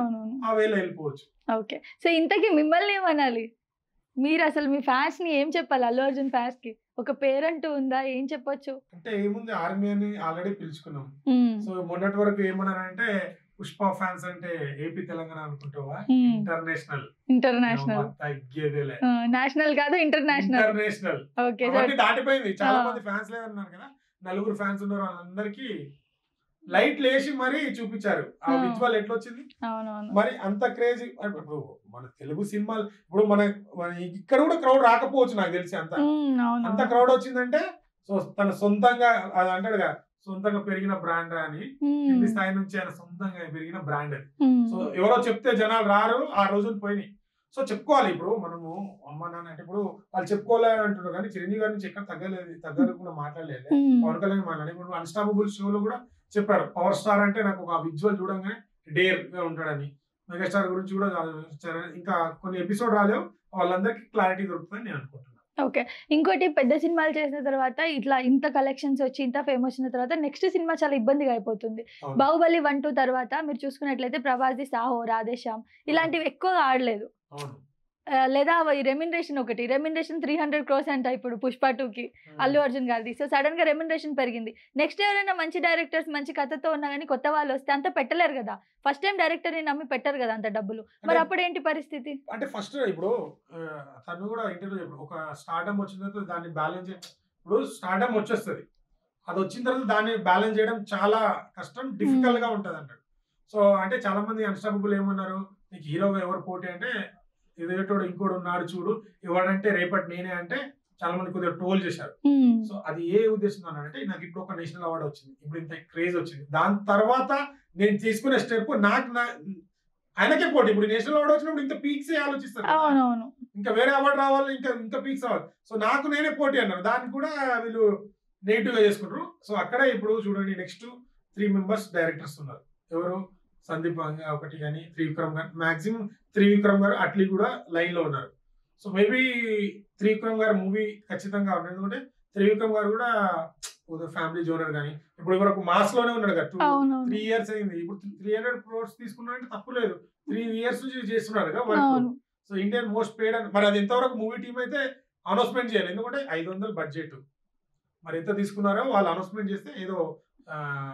ఆ వేళ వెళ్ళిపోవచ్చు. ఓకే, సో ఇంతకీ మిమ్మల్ని ఏమనాలి, మీరు అసలు మీ ఫ్యాన్స్ ని ఏం చెప్పాలి? అల్లు అర్జున్ ఫ్యాన్స్ కి ఒక పేరంటూ ఉందా, ఏం చెప్పొచ్చు? అంటే ఏముంది, ఆర్మీ అని ఆల్రెడీ పిలుచుకున్నాం. సో మొన్నటి వరకు ఏమన్నారంటే పుష్ప ఫ్యాన్స్ అంటే ఏపీ తెలంగాణ అనుకుంటావా, ఇంటర్నేషనల్ తగ్గేదేలే, నేషనల్ కాదు ఇంటర్నేషనల్. ఓకే, దాటిపోయింది. చాలా మంది ఫ్యాన్స్ లేదన్నారు కదా, 4 ఫ్యాన్స్ ఉన్నారు, వాళ్ళందరికీ లైట్ లేసి మరి చూపించారు ఆ విజువల్ ఎట్లా వచ్చింది. మరి అంత క్రేజీ. ఇప్పుడు మన తెలుగు సినిమాలు ఇప్పుడు మన ఇక్కడ కూడా క్రౌడ్ రాకపోవచ్చు నాకు తెలిసి, అంత క్రౌడ్ వచ్చిందంటే సో తన సొంతంగా అది అంటాడు కదా, సొంతంగా పెరిగిన బ్రాండ్ అని, కింది స్థాయి నుంచి ఆయన సొంతంగా పెరిగిన బ్రాండ్ అది. సో ఎవరో చెప్తే జనాలు రారు, ఆ రోజులు పోయినాయి. సో చెప్పుకోవాలి. ఇప్పుడు మనము అమ్మ నాన్న అంటే ఇప్పుడు వాళ్ళు చెప్పుకోవాలి అంటున్నారు, కానీ చిరంజీవి గారి నుంచి ఎక్కడ తగ్గకుండా మాట్లాడలేదు, పవన్ కళ్యాణ్ మాట్లాడి. ఇప్పుడు అన్స్టాపబుల్ షోలో కూడా చెప్పారు, పవర్ స్టార్ అంటే నాకు ఒక విజువల్ చూడంగానే డేర్ గా ఉంటాడని. మెగాస్టార్ గురించి కూడా ఇంకా కొన్ని ఎపిసోడ్ రాలేవు, వాళ్ళందరికీ క్లారిటీ దొరుకుతుందని నేను అనుకుంటున్నాను. ఓకే, ఇంకోటి పెద్ద సినిమాలు చేసిన తర్వాత ఇట్లా ఇంత కలెక్షన్స్ వచ్చి ఇంత ఫేమస్ అయిన తర్వాత నెక్స్ట్ సినిమా చాలా ఇబ్బందిగా అయిపోతుంది. బాహుబలి 1, 2 తర్వాత మీరు చూసుకున్నట్లయితే ప్రభాస్, సాహో, రాధేశ్యామ్ ఇలాంటివి ఎక్కువగా ఆడలేదు. లేదా రెమ్యునరేషన్ 300 crores అంట ఇప్పుడు పుష్ప 2కి అల్లు అర్జున్ గారిది. సో సడన్ గా రెమ్యునరేషన్ పెరిగింది. నెక్స్ట్ ఎవరైనా మంచి డైరెక్టర్స్ మంచి కథతో ఉన్నా కానీ కొత్త వాళ్ళు వస్తే అంత పెట్టలేరు కదా, ఫస్ట్ టైం డైరెక్టర్ ని నమ్మి పెట్టారు కదా అంత డబ్బులు. మరి అప్పుడు ఏంటి పరిస్థితి? అంటే ఫస్ట్ ఇప్పుడు తను కూడా ఇంటర్వ్యూ ఒక స్టార్డమ్ వచ్చిన తర్వాత దాన్ని బ్యాలెన్స్ ఇప్పుడు స్టార్డమ్ వచ్చేస్తుంది, అది వచ్చిన తర్వాత దాన్ని బ్యాలెన్స్ చేయడం చాలా కష్టం, డిఫికల్ట్ గా ఉంటది అంటాడు. సో అంటే చాలా మంది అన్స్టాపబుల్ ఏమన్నారు, నీకు హీరోగా ఎవరు పోటీ అంటే ఇదేటోడు ఇంకోటి ఉన్నాడు చూడు, ఎవడంటే రేపటి నేనే అంటే చాలా మంది కొద్దిగా ట్రోల్ చేశారు. సో అది ఏ ఉద్దేశం అన్నాడంటే, నాకు ఇప్పుడు ఒక నేషనల్ అవార్డు వచ్చింది, ఇప్పుడు ఇంత క్రేజ్ వచ్చింది, దాని తర్వాత నేను తీసుకునే స్టెప్ నాకు ఆయనకే పోటీ. ఇప్పుడు నేషనల్ అవార్డు వచ్చినప్పుడు ఇంకా పీక్స్ ఆలోచిస్తారు, ఇంకా వేరే అవార్డు రావాలి, ఇంకా పీక్స్ రావాలి. సో నాకు నేనే పోటీ అన్నారు, దాన్ని కూడా వీళ్ళు నెగిటివ్ గా చేసుకుంటారు. సో అక్కడే ఇప్పుడు చూడండి, నెక్స్ట్ 3 members డైరెక్టర్స్ ఉన్నారు. ఎవరు, సందీప్ ఒకటి కానీ, త్రివిక్రమ్ గారు, మాక్సిమం త్రివిక్రమ్ గారు అట్లీ కూడా లైన్ లో ఉన్నారు. సో మేబీ త్రివిక్రమ్ గారు మూవీ ఖచ్చితంగా ఉన్నారు, ఎందుకంటే త్రివిక్రమ్ గారు కూడా ఫ్యామిలీ జోనర్ కానీ ఇప్పుడు వరకు మాస్ లోనే ఉన్నాడు కదా, 3 years అయింది. ఇప్పుడు 300 crores తీసుకున్నారంటే తప్పు లేదు, 3 years నుంచి చేస్తున్నారు కదా వర్క్. సో ఇండియన్ మోస్ట్ పేడ్ అని, మరి అది ఎంతవరకు మూవీ టీమ్ అయితే అనౌన్స్మెంట్ చేయాలి, ఎందుకంటే 500 బడ్జెట్, మరి ఎంత తీసుకున్నారో వాళ్ళు అనౌన్స్మెంట్ చేస్తే ఏదో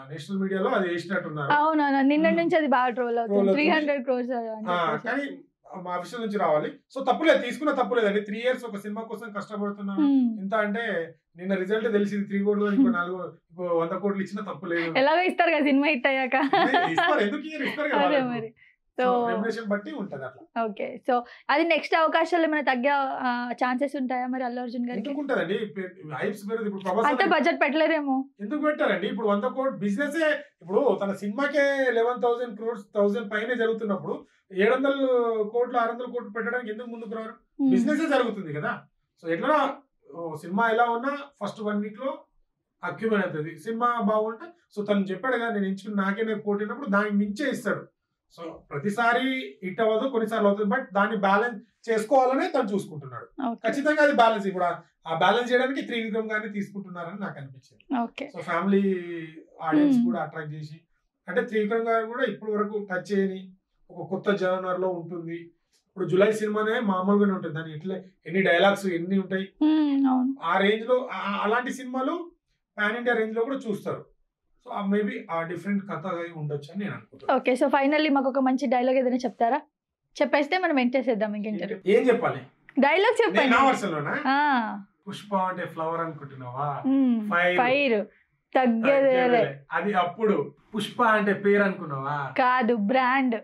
నేషనల్ మీడియాలో అది వేసినట్టున్నారు. అవునా, నిన్న నుంచి అది బాగా ట్రోల్ అవుతుంది, 300 crores కానీ మా విషయం నుంచి రావాలి. సో తప్పులేదు, తీసుకున్న తప్పులేదండి. 3 years ఒక సినిమా కోసం కష్టపడుతున్నాను, ఇంత అంటే నిన్న రిజల్ట్ తెలిసింది, 3 crores ఇంకో 100 crores ఇచ్చిన తప్పులేదు. ఎలాగో ఇస్తారు కదా సినిమా హిట్ అయ్యాక, ఎందుకు ఇస్తారు కదా మరి. బట్టి ఉంటది అట్లా. ఓకే, సో అది నెక్స్ట్ అవకాశాలు ఏమైనా తగ్గే ఛాన్సెస్ ఉంటాయా మరి అల్లు అర్జున్ గారికి? ఉంటదండి, హైప్స్ పెరుగుతుంది. ఇప్పుడు ప్రభాస్ అంత బడ్జెట్ పెట్టలేరేమో, ఎందుకు పెట్టారండి? ఇప్పుడు 100 crores బిజినెస్, ఇప్పుడు తన సినిమాకే 11,000 crores 1000 పైనే జరుగుతున్నప్పుడు 700 crores 600 crores పెట్టడానికి ఎందుకు ముందుకు రారు? బిజినెస్ జరుగుతుంది కదా. సో ఎట్లా సినిమా ఎలా ఉన్నా ఫస్ట్ 1 week లో అక్యుమేట్ అవుతుంది. సినిమా బాగుంటే సో తను చెప్పాడు కదా, నేను ఎంచుకుని నాకే పోటీనప్పుడు దానికి మించే ఇస్తాడు. సో ప్రతిసారి హిట్ అవ్వదు, కొన్నిసార్లు అవుతుంది, బట్ దాన్ని బ్యాలెన్స్ చేసుకోవాలనే తను చూసుకుంటున్నాడు. ఖచ్చితంగా అది బ్యాలెన్స్, ఇప్పుడు ఆ బ్యాలెన్స్ చేయడానికి త్రివిక్రమ్ గారిని తీసుకుంటున్నారని నాకు అనిపించింది. సో ఫ్యామిలీ ఆడియన్స్ కూడా అట్రాక్ట్ చేసి, అంటే త్రివిక్రమ్ గారు కూడా ఇప్పటి వరకు టచ్ చేయని ఒక కొత్త జనర్ లో ఉంటుంది. ఇప్పుడు జులై సినిమానే మామూలుగానే ఉంటుంది, దాని ఇట్లా ఎన్ని డైలాగ్స్ ఎన్ని ఉంటాయి, ఆ రేంజ్ లో అలాంటి సినిమాలు పాన్ ఇండియా రేంజ్ లో కూడా చూస్తారు. సో మేబీ ఆ డిఫరెంట్ కథ ఉండొచ్చు అని నేను అనుకుంటున్నాను. ఓకే, సో ఫైనల్లీ మాకు ఒక మంచి డైలాగ్ ఏదైనా చెప్తారా? చెప్పేస్తే మనం ఎంటేసేద్దాం. ఇంకేంటారు, ఏం చెప్పాలి? డైలాగ్ చెప్పండి. నా వర్షన్లోనా? పుష్ప అంటే ఫ్లవర్ అనుకుంటున్నావా? ఫైర్ తగ్గేదేలే. అది అప్పుడు పుష్ప అంటే పేరు అనుకున్నావా? కాదు, బ్రాండ్.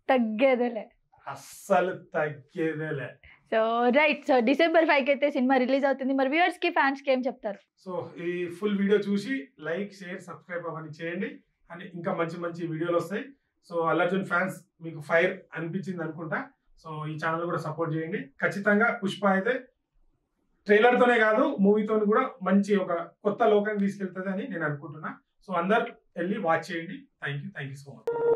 తగ్గేదేలే, అస్సలు తగ్గేదేలే. So right. సో December 5 అయితే సినిమా రిలీజ్ అవుతుంది. మరి వ్యూవర్స్ కి, ఫ్యాన్స్ కి ఏం చెప్తారు? సో ఈ ఫుల్ వీడియో చూసి లైక్, షేర్, సబ్స్క్రైబ్ అవన్నీ చేయండి. అని ఇంకా మంచి మంచి వీడియోలు వస్తాయి. సో అల్లు అర్జున్ ఫ్యాన్స్ మీకు ఫైర్ అనిపించింది అనుకుంటా. సో ఈ ఛానల్ కూడా సపోర్ట్ చేయండి. ఖచ్చితంగా పుష్ప అయితే ట్రైలర్ తోనే కాదు, మూవీతో కూడా మంచి ఒక కొత్త లోకాన్ని తీసుకెళ్తుంది అని నేను అనుకుంటున్నా. సో అందరు వెళ్ళి వాచ్ చేయండి. Thank you so much.